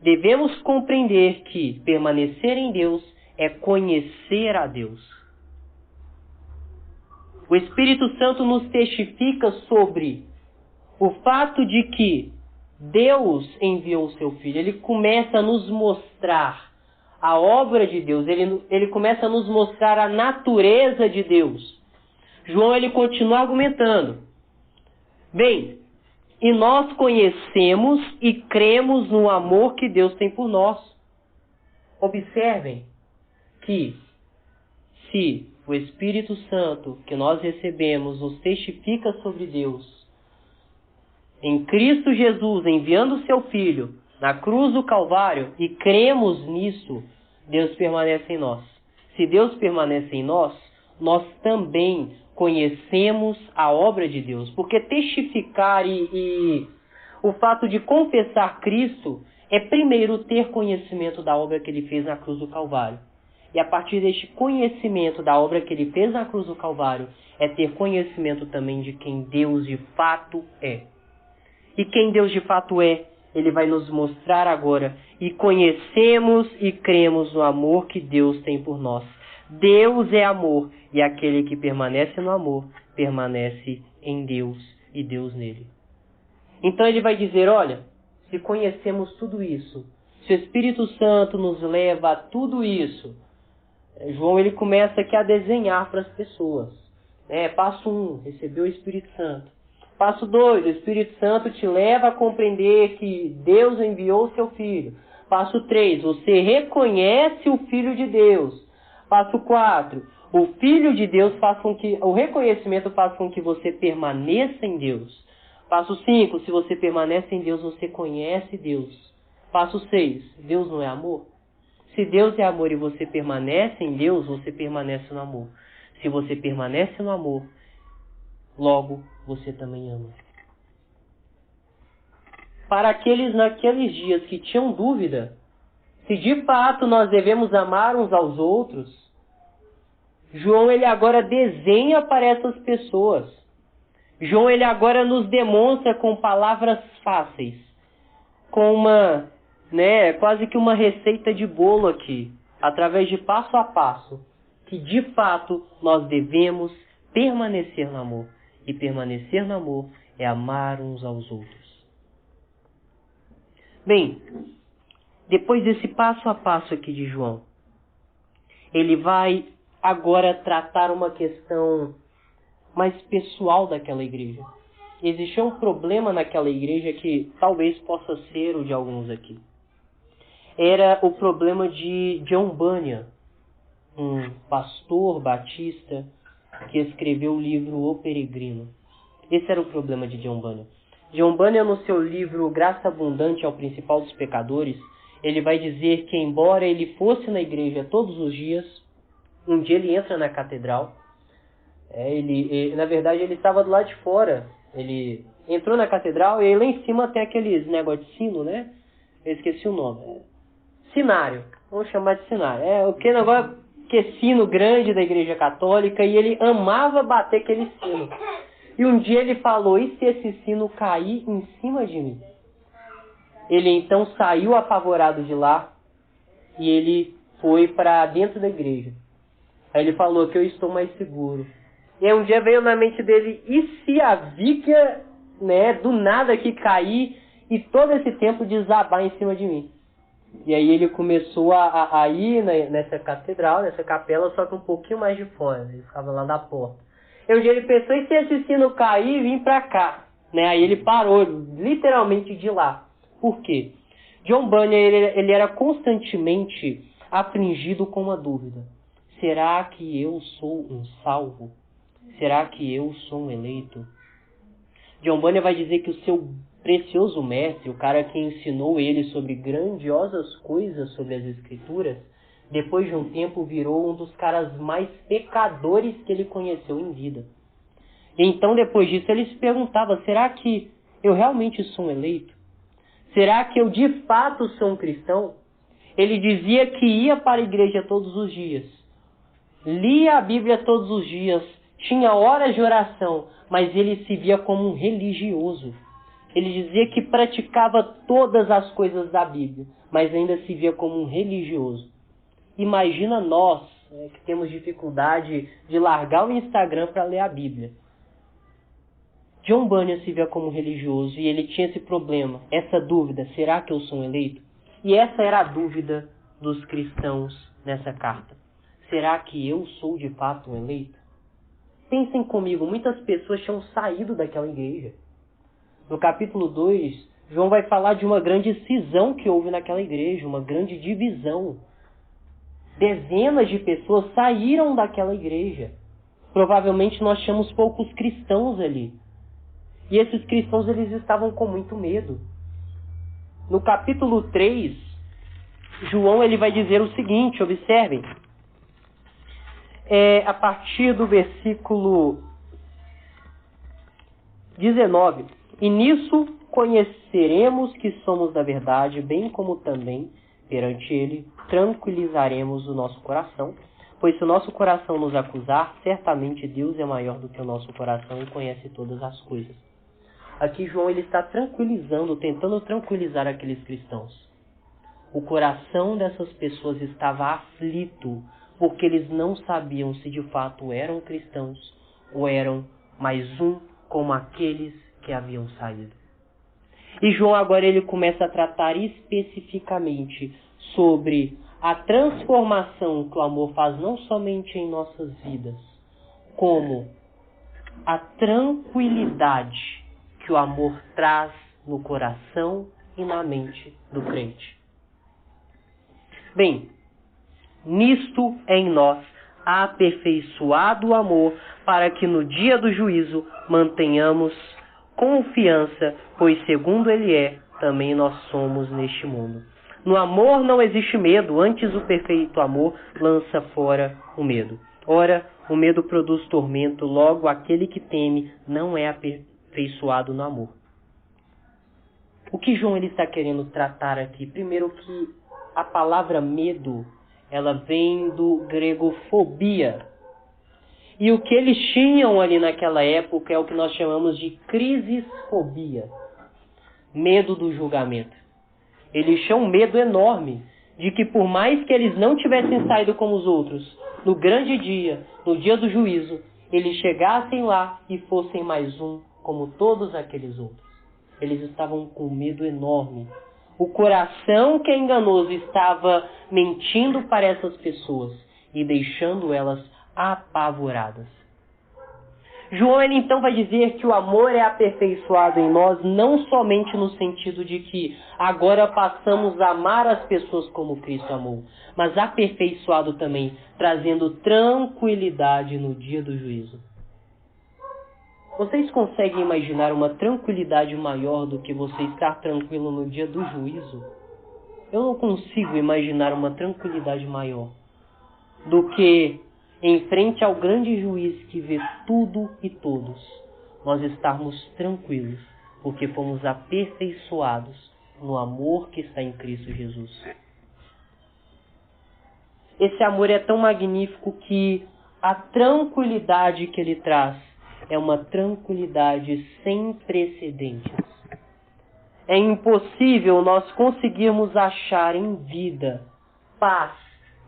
devemos compreender que permanecer em Deus é conhecer a Deus. O Espírito Santo nos testifica sobre o fato de que Deus enviou o seu Filho. Ele começa a nos mostrar a obra de Deus. Ele começa a nos mostrar a natureza de Deus. João ele continua argumentando. Bem, e nós conhecemos e cremos no amor que Deus tem por nós. Observem que se o Espírito Santo que nós recebemos nos testifica sobre Deus, em Cristo Jesus, enviando o seu Filho na cruz do Calvário, e cremos nisso, Deus permanece em nós. Se Deus permanece em nós, nós também conhecemos a obra de Deus. Porque testificar e o fato de confessar Cristo é primeiro ter conhecimento da obra que ele fez na cruz do Calvário. E a partir deste conhecimento da obra que ele fez na cruz do Calvário, é ter conhecimento também de quem Deus de fato é. E quem Deus de fato é, ele vai nos mostrar agora. E conhecemos e cremos no amor que Deus tem por nós. Deus é amor, e aquele que permanece no amor, permanece em Deus e Deus nele. Então ele vai dizer, olha, se conhecemos tudo isso, se o Espírito Santo nos leva a tudo isso, João ele começa aqui a desenhar para as pessoas. Passo 1, recebeu o Espírito Santo. Passo 2, o Espírito Santo te leva a compreender que Deus enviou o seu Filho. Passo 3, você reconhece o Filho de Deus. Passo 4, o Filho de Deus faz com que, o reconhecimento faz com que você permaneça em Deus. Passo 5, se você permanece em Deus, você conhece Deus. Passo 6, Deus não é amor? Se Deus é amor e você permanece em Deus, você permanece no amor. Se você permanece no amor, logo você também ama. Para aqueles naqueles dias que tinham dúvida, se de fato nós devemos amar uns aos outros, João ele agora desenha para essas pessoas. João ele agora nos demonstra com palavras fáceis, com uma, quase que uma receita de bolo aqui, através de passo a passo, que de fato nós devemos permanecer no amor. E permanecer no amor é amar uns aos outros. Bem, depois desse passo a passo aqui de João, ele vai agora tratar uma questão mais pessoal daquela igreja. Existia um problema naquela igreja que talvez possa ser o de alguns aqui. Era o problema de John Bunyan, um pastor batista que escreveu o livro O Peregrino. Esse era o problema de John Bunyan. John Bunyan, no seu livro Graça Abundante ao Principal dos Pecadores, ele vai dizer que, embora ele fosse na igreja todos os dias, um dia ele entra na catedral. Na verdade, ele estava do lado de fora. Ele entrou na catedral e aí lá em cima tem aqueles negócios de sino, né? Eu esqueci o nome. Sinário. Vamos chamar de sinário. O negócio que é sino grande da igreja católica, e ele amava bater aquele sino. E um dia ele falou, e se esse sino cair em cima de mim? Ele então saiu apavorado de lá e ele foi para dentro da igreja. Aí ele falou que eu estou mais seguro. E aí um dia veio na mente dele, e se a viga, do nada aqui cair e todo esse tempo desabar em cima de mim? E aí ele começou a ir nessa catedral, nessa capela, só que um pouquinho mais de fora. Ele ficava lá na porta. E um dia ele pensou, e se esse sino cair e vir pra cá? Aí ele parou, literalmente, de lá. Por quê? John Bunyan ele era constantemente afligido com uma dúvida. Será que eu sou um salvo? Será que eu sou um eleito? John Bunyan vai dizer que o seu precioso mestre, o cara que ensinou ele sobre grandiosas coisas sobre as Escrituras, depois de um tempo virou um dos caras mais pecadores que ele conheceu em vida. Então, depois disso, ele se perguntava, será que eu realmente sou um eleito? Será que eu de fato sou um cristão? Ele dizia que ia para a igreja todos os dias, lia a Bíblia todos os dias, tinha horas de oração, mas ele se via como um religioso. Ele dizia que praticava todas as coisas da Bíblia, mas ainda se via como um religioso. Imagina nós, que temos dificuldade de largar o Instagram para ler a Bíblia. John Bunyan se via como religioso e ele tinha esse problema, essa dúvida, será que eu sou um eleito? E essa era a dúvida dos cristãos nessa carta. Será que eu sou de fato um eleito? Pensem comigo, muitas pessoas tinham saído daquela igreja. No capítulo 2, João vai falar de uma grande cisão que houve naquela igreja, uma grande divisão. Dezenas de pessoas saíram daquela igreja. Provavelmente nós tínhamos poucos cristãos ali. E esses cristãos eles estavam com muito medo. No capítulo 3, João ele vai dizer o seguinte, observem. A partir do versículo 19. E nisso conheceremos que somos da verdade, bem como também, perante ele, tranquilizaremos o nosso coração. Pois se o nosso coração nos acusar, certamente Deus é maior do que o nosso coração e conhece todas as coisas. Aqui João ele está tranquilizando, tentando tranquilizar aqueles cristãos. O coração dessas pessoas estava aflito, porque eles não sabiam se de fato eram cristãos ou eram mais um como aqueles que haviam saído. E João agora ele começa a tratar especificamente sobre a transformação que o amor faz não somente em nossas vidas, como a tranquilidade que o amor traz no coração e na mente do crente. Bem, nisto é em nós aperfeiçoado o amor, para que no dia do juízo mantenhamos confiança, pois segundo ele é, também nós somos neste mundo. No amor não existe medo, antes o perfeito amor lança fora o medo. Ora, o medo produz tormento, logo aquele que teme não é aperfeiçoado no amor. O que João ele está querendo tratar aqui? Primeiro que a palavra medo, ela vem do grego fobia. E o que eles tinham ali naquela época é o que nós chamamos de crisisfobia. Medo do julgamento. Eles tinham um medo enorme de que por mais que eles não tivessem saído como os outros, no grande dia, no dia do juízo, eles chegassem lá e fossem mais um como todos aqueles outros. Eles estavam com medo enorme. O coração que é enganoso estava mentindo para essas pessoas e deixando elas apavoradas. João ele então vai dizer que o amor é aperfeiçoado em nós não somente no sentido de que agora passamos a amar as pessoas como Cristo amou, mas aperfeiçoado também, trazendo tranquilidade no dia do juízo. Vocês conseguem imaginar uma tranquilidade maior do que você estar tranquilo no dia do juízo? Eu não consigo imaginar uma tranquilidade maior do que em frente ao grande juiz que vê tudo e todos, nós estarmos tranquilos, porque fomos aperfeiçoados no amor que está em Cristo Jesus. Esse amor é tão magnífico que a tranquilidade que ele traz é uma tranquilidade sem precedentes. É impossível nós conseguirmos achar em vida paz,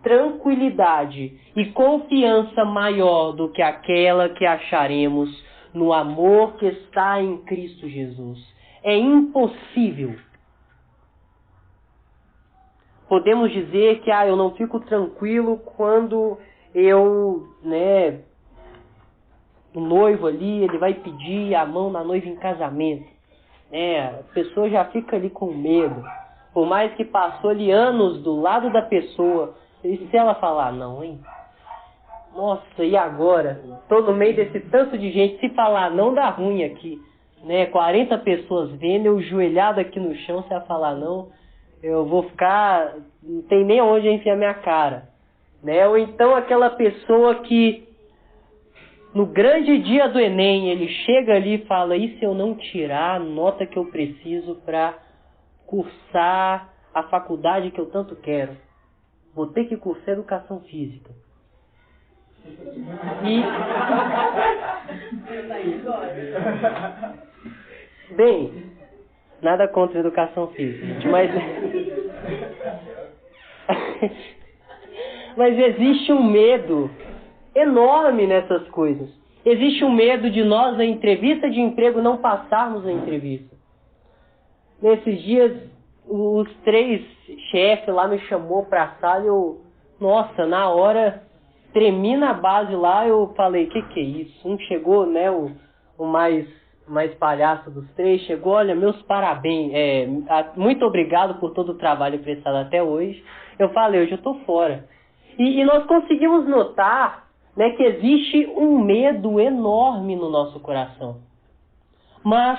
tranquilidade e confiança maior do que aquela que acharemos no amor que está em Cristo Jesus. É impossível. Podemos dizer que eu não fico tranquilo quando o noivo ali, ele vai pedir a mão na noiva em casamento. A pessoa já fica ali com medo. Por mais que passou ali anos do lado da pessoa, e se ela falar não, hein? Nossa, e agora? Tô no meio desse tanto de gente, se falar não dá ruim aqui. né, 40 pessoas vendo, eu joelhado aqui no chão, você vai falar, não, eu vou ficar, não tem nem onde enfiar minha cara. Né? Ou então aquela pessoa que no grande dia do Enem, ele chega ali e fala, e se eu não tirar a nota que eu preciso para cursar a faculdade que eu tanto quero? Vou ter que cursar educação física. Bem, nada contra a educação física, gente, mas existe um medo enorme nessas coisas. Existe um medo de nós, na entrevista de emprego, não passarmos a entrevista. Nesses dias, os 3 chefes lá me chamou para a sala e nossa, na hora, tremi na base lá, eu falei, que é isso? Um chegou, né, o mais palhaço dos 3, chegou, olha, meus parabéns, muito obrigado por todo o trabalho prestado até hoje. Eu falei, hoje eu estou fora. E nós conseguimos notar, né, que existe um medo enorme no nosso coração. Mas,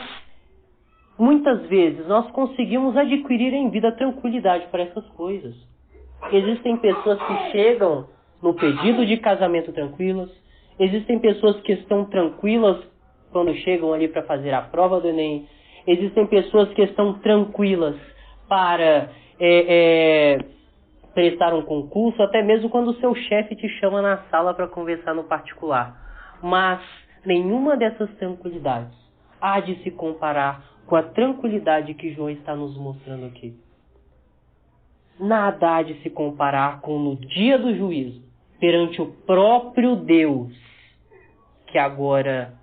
muitas vezes, nós conseguimos adquirir em vida tranquilidade para essas coisas. Existem pessoas que chegam no pedido de casamento tranquilas. Existem pessoas que estão tranquilas quando chegam ali para fazer a prova do Enem. Existem pessoas que estão tranquilas para prestar um concurso, até mesmo quando o seu chefe te chama na sala para conversar no particular. Mas nenhuma dessas tranquilidades há de se comparar com a tranquilidade que João está nos mostrando aqui. Nada há de se comparar com no dia do juízo, perante o próprio Deus, que agora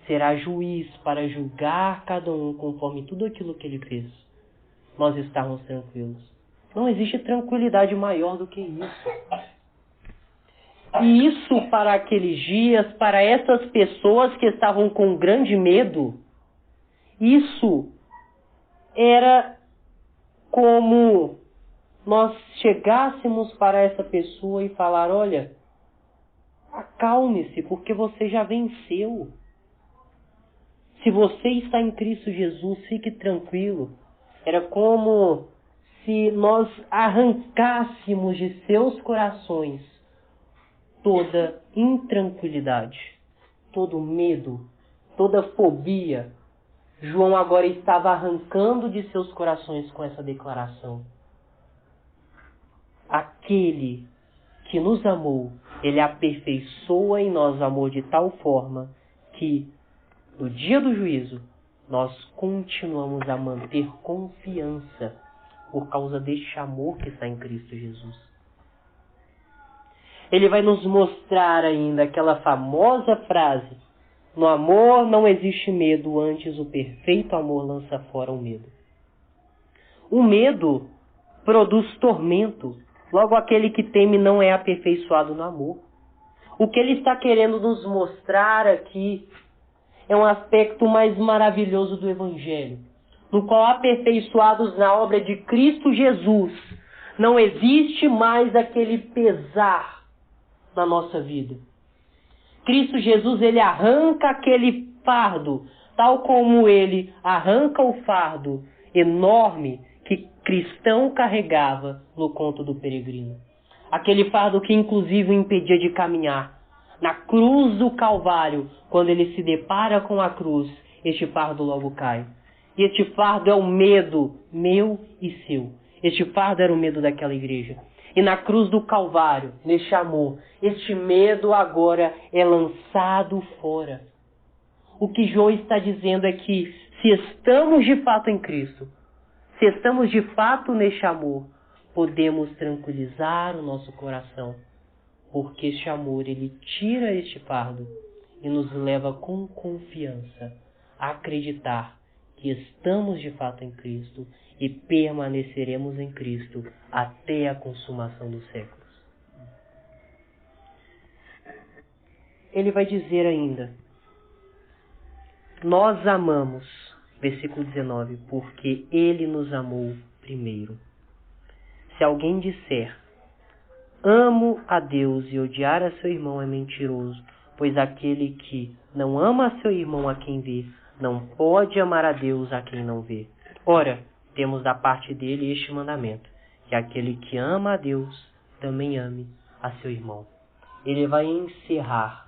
será juiz para julgar cada um conforme tudo aquilo que ele fez. Nós estarmos tranquilos. Não existe tranquilidade maior do que isso. E isso para aqueles dias, para essas pessoas que estavam com grande medo, isso era como nós chegássemos para essa pessoa e falar, olha, acalme-se, porque você já venceu. Se você está em Cristo Jesus, fique tranquilo. Era como se nós arrancássemos de seus corações toda intranquilidade, todo medo, toda fobia. João agora estava arrancando de seus corações com essa declaração. Aquele que nos amou, ele aperfeiçoa em nós o amor de tal forma que, no dia do juízo, nós continuamos a manter confiança por causa deste amor que está em Cristo Jesus. Ele vai nos mostrar ainda aquela famosa frase, no amor não existe medo, antes o perfeito amor lança fora o medo. O medo produz tormento, logo aquele que teme não é aperfeiçoado no amor. O que ele está querendo nos mostrar aqui é um aspecto mais maravilhoso do Evangelho, no qual, aperfeiçoados na obra de Cristo Jesus, não existe mais aquele pesar na nossa vida. Cristo Jesus, ele arranca aquele fardo, tal como ele arranca o fardo enorme que cristão carregava no conto do peregrino. Aquele fardo que inclusive o impedia de caminhar. Na cruz do Calvário, quando ele se depara com a cruz, este fardo logo cai. E este fardo é o medo meu e seu. Este fardo era o medo daquela igreja. E na cruz do Calvário, neste amor, este medo agora é lançado fora. O que João está dizendo é que, se estamos de fato em Cristo, se estamos de fato neste amor, podemos tranquilizar o nosso coração. Porque este amor, ele tira este fardo e nos leva com confiança a acreditar que estamos de fato em Cristo e permaneceremos em Cristo até a consumação dos séculos. Ele vai dizer ainda, nós amamos, versículo 19, porque Ele nos amou primeiro. Se alguém disser, amo a Deus e odiar a seu irmão é mentiroso, pois aquele que não ama a seu irmão a quem vê, não pode amar a Deus a quem não vê. Ora, temos da parte dele este mandamento, que aquele que ama a Deus também ame a seu irmão. Ele vai encerrar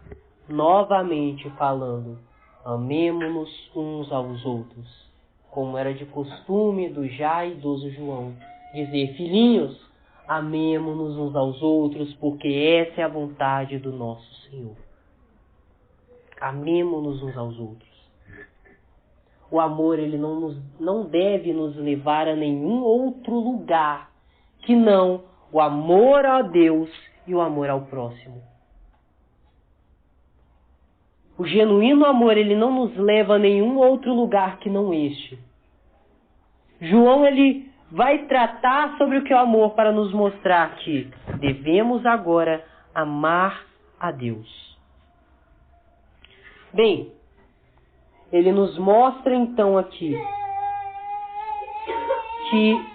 novamente falando: amemo-nos uns aos outros, como era de costume do já idoso João, dizer: filhinhos, amemo-nos uns aos outros, porque essa é a vontade do nosso Senhor. Amemo-nos uns aos outros. O amor, ele não deve nos levar a nenhum outro lugar que não o amor a Deus e o amor ao próximo. O genuíno amor, ele não nos leva a nenhum outro lugar que não este. João, ele vai tratar sobre o que é o amor para nos mostrar que devemos agora amar a Deus. Bem, ele nos mostra então aqui que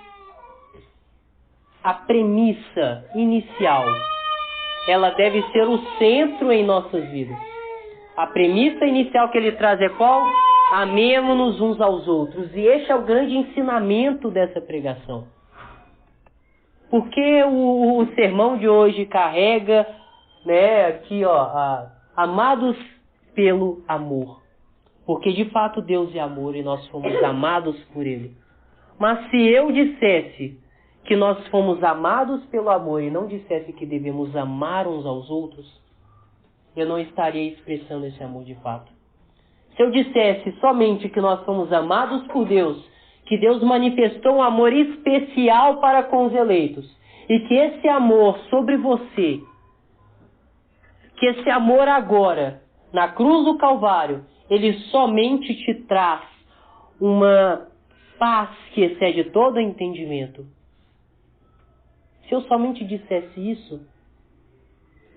a premissa inicial, ela deve ser o centro em nossas vidas. A premissa inicial que ele traz é qual? Amemo-nos uns aos outros. E este é o grande ensinamento dessa pregação. Porque o sermão de hoje carrega, aqui, amados pelo amor. Porque de fato Deus é amor e nós fomos amados por Ele. Mas se eu dissesse que nós fomos amados pelo amor e não dissesse que devemos amar uns aos outros, eu não estaria expressando esse amor de fato. Se eu dissesse somente que nós fomos amados por Deus, que Deus manifestou um amor especial para com os eleitos, e que esse amor sobre você, que esse amor agora, na cruz do Calvário, ele somente te traz uma paz que excede todo entendimento. Se eu somente dissesse isso,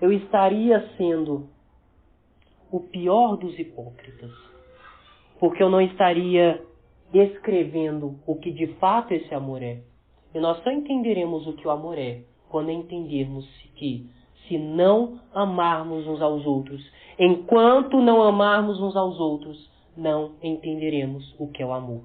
eu estaria sendo o pior dos hipócritas. Porque eu não estaria descrevendo o que de fato esse amor é. E nós só entenderemos o que o amor é quando entendermos que, se não amarmos uns aos outros, enquanto não amarmos uns aos outros, não entenderemos o que é o amor.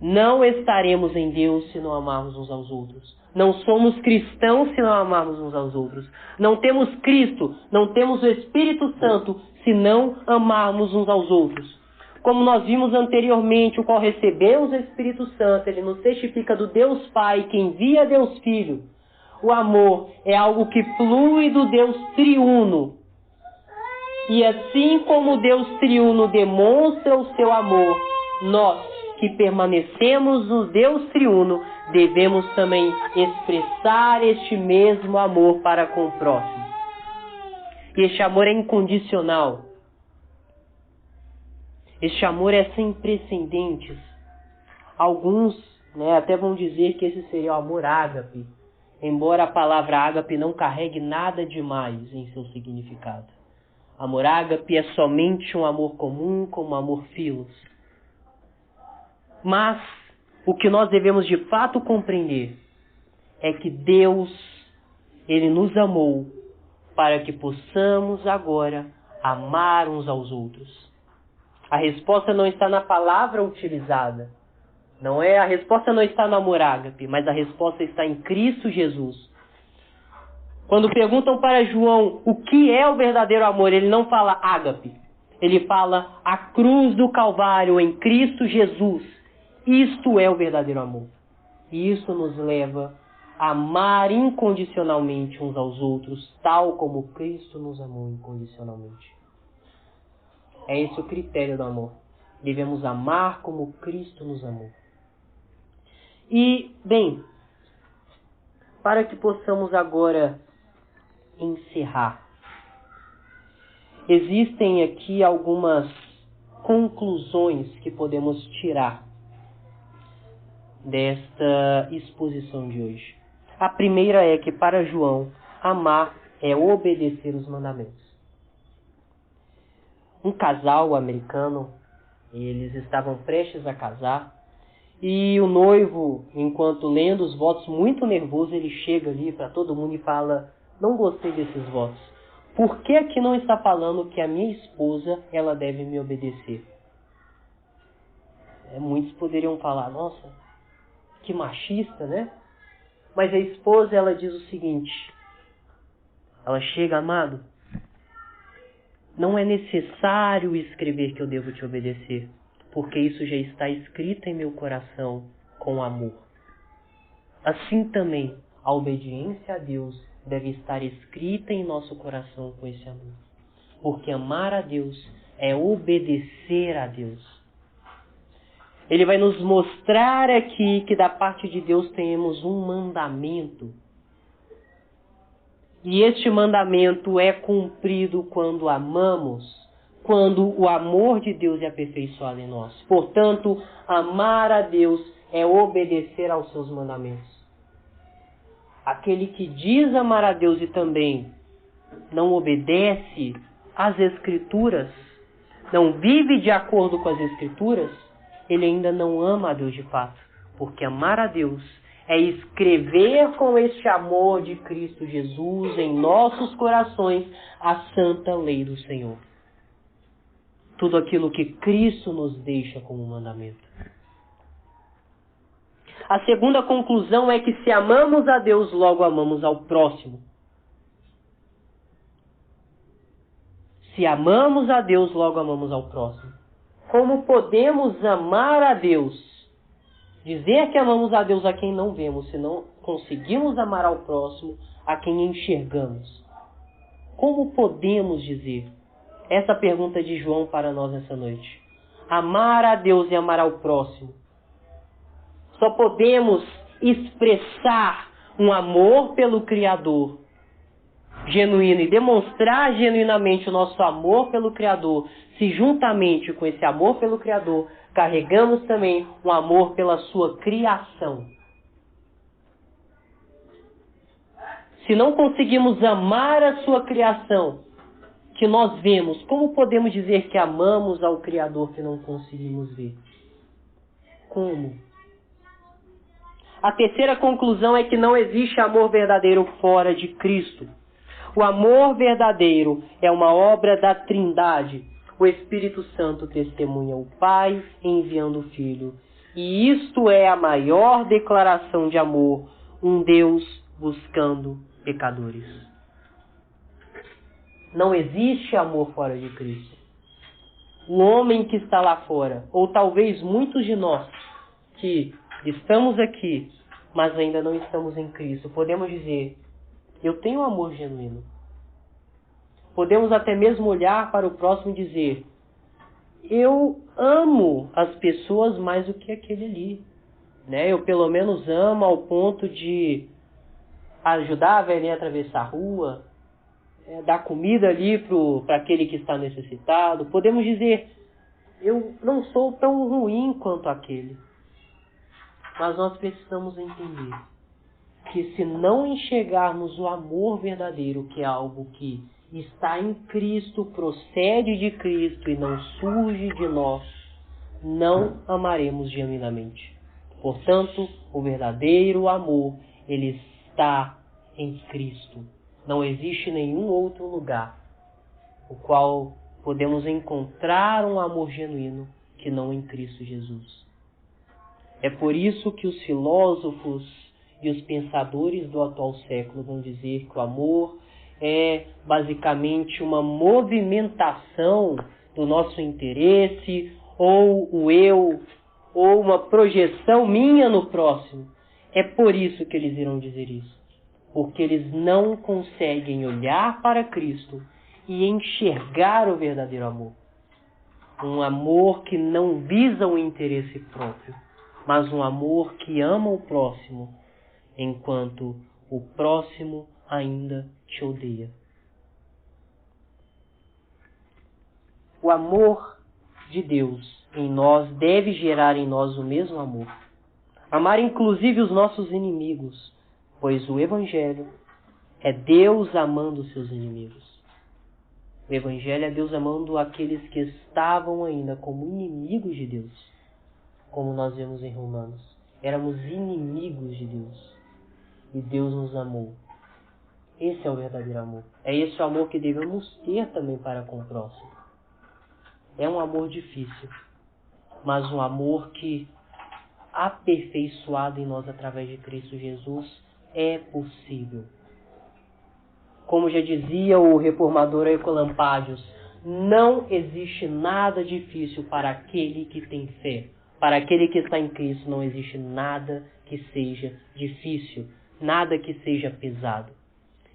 Não estaremos em Deus se não amarmos uns aos outros. Não somos cristãos se não amarmos uns aos outros. Não temos Cristo, não temos o Espírito Santo se não amarmos uns aos outros. Como nós vimos anteriormente, o qual recebemos o Espírito Santo, ele nos testifica do Deus Pai que envia Deus Filho. O amor é algo que flui do Deus triuno. E assim como o Deus triuno demonstra o seu amor, nós que permanecemos no Deus triuno, devemos também expressar este mesmo amor para com o próximo. E este amor é incondicional. Este amor é sem precedentes. Alguns até vão dizer que esse seria o amor ágape, embora a palavra ágape não carregue nada demais em seu significado. Amor ágape é somente um amor comum, como o amor filos. Mas o que nós devemos de fato compreender é que Deus, ele nos amou para que possamos agora amar uns aos outros. A resposta não está na palavra utilizada. A resposta não está no amor ágape, mas a resposta está em Cristo Jesus. Quando perguntam para João o que é o verdadeiro amor, ele não fala ágape. Ele fala a cruz do Calvário em Cristo Jesus. Isto é o verdadeiro amor. E isso nos leva a amar incondicionalmente uns aos outros, tal como Cristo nos amou incondicionalmente. É esse o critério do amor. Devemos amar como Cristo nos amou. E, bem, para que possamos agora encerrar, existem aqui algumas conclusões que podemos tirar desta exposição de hoje. A primeira é que, para João, amar é obedecer os mandamentos. Um casal americano, eles estavam prestes a casar, e o noivo, enquanto lendo os votos, muito nervoso, ele chega ali para todo mundo e fala: não gostei desses votos. Por que aqui não está falando que a minha esposa, ela deve me obedecer? Muitos poderiam falar, nossa, que machista, né? Mas a esposa, ela diz o seguinte, ela chega, amado, não é necessário escrever que eu devo te obedecer, porque isso já está escrito em meu coração com amor. Assim também, a obediência a Deus deve estar escrita em nosso coração com esse amor. Porque amar a Deus é obedecer a Deus. Ele vai nos mostrar aqui que da parte de Deus temos um mandamento. E este mandamento é cumprido quando amamos, quando o amor de Deus é aperfeiçoado em nós. Portanto, amar a Deus é obedecer aos seus mandamentos. Aquele que diz amar a Deus e também não obedece às Escrituras, não vive de acordo com as Escrituras, ele ainda não ama a Deus de fato. Porque amar a Deus é escrever com este amor de Cristo Jesus em nossos corações a santa lei do Senhor. Tudo aquilo que Cristo nos deixa como mandamento. A segunda conclusão é que se amamos a Deus, logo amamos ao próximo. Se amamos a Deus, logo amamos ao próximo. Como podemos amar a Deus? Dizer que amamos a Deus a quem não vemos, se não conseguimos amar ao próximo a quem enxergamos. Como podemos dizer? Essa pergunta de João para nós nessa noite. Amar a Deus e amar ao próximo. Só podemos expressar um amor pelo Criador genuíno e demonstrar genuinamente o nosso amor pelo Criador, se juntamente com esse amor pelo Criador carregamos também um amor pela sua criação. Se não conseguimos amar a sua criação que nós vemos, como podemos dizer que amamos ao Criador que não conseguimos ver? Como? A terceira conclusão é que não existe amor verdadeiro fora de Cristo. O amor verdadeiro é uma obra da Trindade. O Espírito Santo testemunha o Pai enviando o Filho. E isto é a maior declaração de amor, um Deus buscando pecadores. Não existe amor fora de Cristo. O homem que está lá fora, ou talvez muitos de nós que estamos aqui, mas ainda não estamos em Cristo, podemos dizer, eu tenho amor genuíno. Podemos até mesmo olhar para o próximo e dizer, eu amo as pessoas mais do que aquele ali. Né? Eu pelo menos amo ao ponto de ajudar a velhinha a atravessar a rua, dar comida ali para aquele que está necessitado. Podemos dizer, eu não sou tão ruim quanto aquele. Mas nós precisamos entender que se não enxergarmos o amor verdadeiro, que é algo que está em Cristo, procede de Cristo e não surge de nós, não amaremos genuinamente. Portanto, o verdadeiro amor, ele está em Cristo. Não existe nenhum outro lugar no qual podemos encontrar um amor genuíno que não em Cristo Jesus. É por isso que os filósofos e os pensadores do atual século vão dizer que o amor é basicamente uma movimentação do nosso interesse, ou o eu, ou uma projeção minha no próximo. É por isso que eles irão dizer isso. Porque eles não conseguem olhar para Cristo e enxergar o verdadeiro amor. Um amor que não visa o interesse próprio, mas um amor que ama o próximo, enquanto o próximo ainda te odeia. O amor de Deus em nós deve gerar em nós o mesmo amor. Amar inclusive os nossos inimigos, pois o Evangelho é Deus amando os seus inimigos. O Evangelho é Deus amando aqueles que estavam ainda como inimigos de Deus, como nós vemos em Romanos. Éramos inimigos de Deus e Deus nos amou. Esse é o verdadeiro amor. É esse o amor que devemos ter também para com o próximo. É um amor difícil, mas um amor que, aperfeiçoado em nós através de Cristo Jesus, é possível. Como já dizia o reformador Ecolampadius, não existe nada difícil para aquele que tem fé. Para aquele que está em Cristo não existe nada que seja difícil, nada que seja pesado.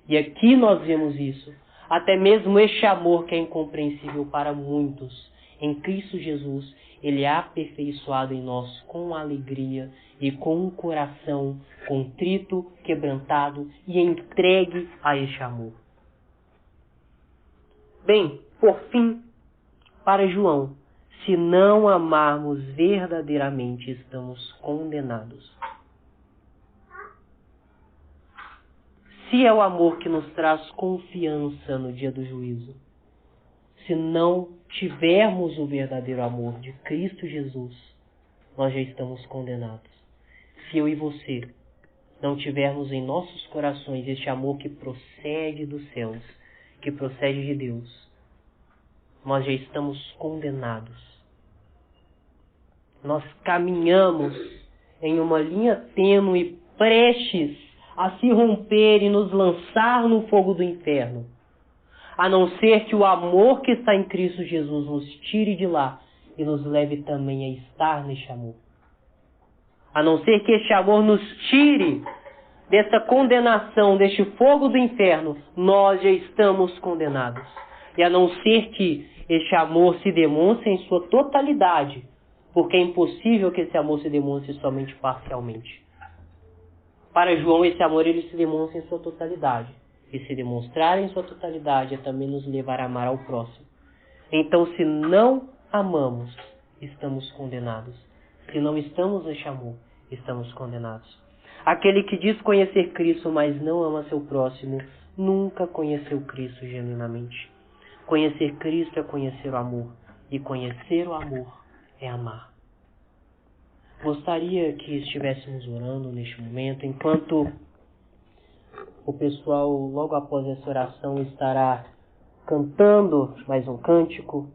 E aqui nós vemos isso. Até mesmo este amor que é incompreensível para muitos, em Cristo Jesus, ele é aperfeiçoado em nós com alegria e com um coração contrito, quebrantado e entregue a este amor. Bem, por fim, para João, se não amarmos verdadeiramente, estamos condenados. Se é o amor que nos traz confiança no dia do juízo, se não tivermos o verdadeiro amor de Cristo Jesus, nós já estamos condenados. Se eu e você não tivermos em nossos corações este amor que procede dos céus, que procede de Deus, nós já estamos condenados. Nós caminhamos em uma linha tênue, prestes a se romper e nos lançar no fogo do inferno. A não ser que o amor que está em Cristo Jesus nos tire de lá e nos leve também a estar neste amor. A não ser que este amor nos tire dessa condenação, deste fogo do inferno, nós já estamos condenados. E a não ser que este amor se demonstre em sua totalidade, porque é impossível que esse amor se demonstre somente parcialmente. Para João, esse amor ele se demonstra em sua totalidade. E se demonstrar em sua totalidade é também nos levar a amar ao próximo. Então, se não amamos, estamos condenados. Se não estamos neste amor, estamos condenados. Aquele que diz conhecer Cristo, mas não ama seu próximo, nunca conheceu Cristo genuinamente. Conhecer Cristo é conhecer o amor. E conhecer o amor é amar. Gostaria que estivéssemos orando neste momento, enquanto o pessoal, logo após essa oração, estará cantando mais um cântico.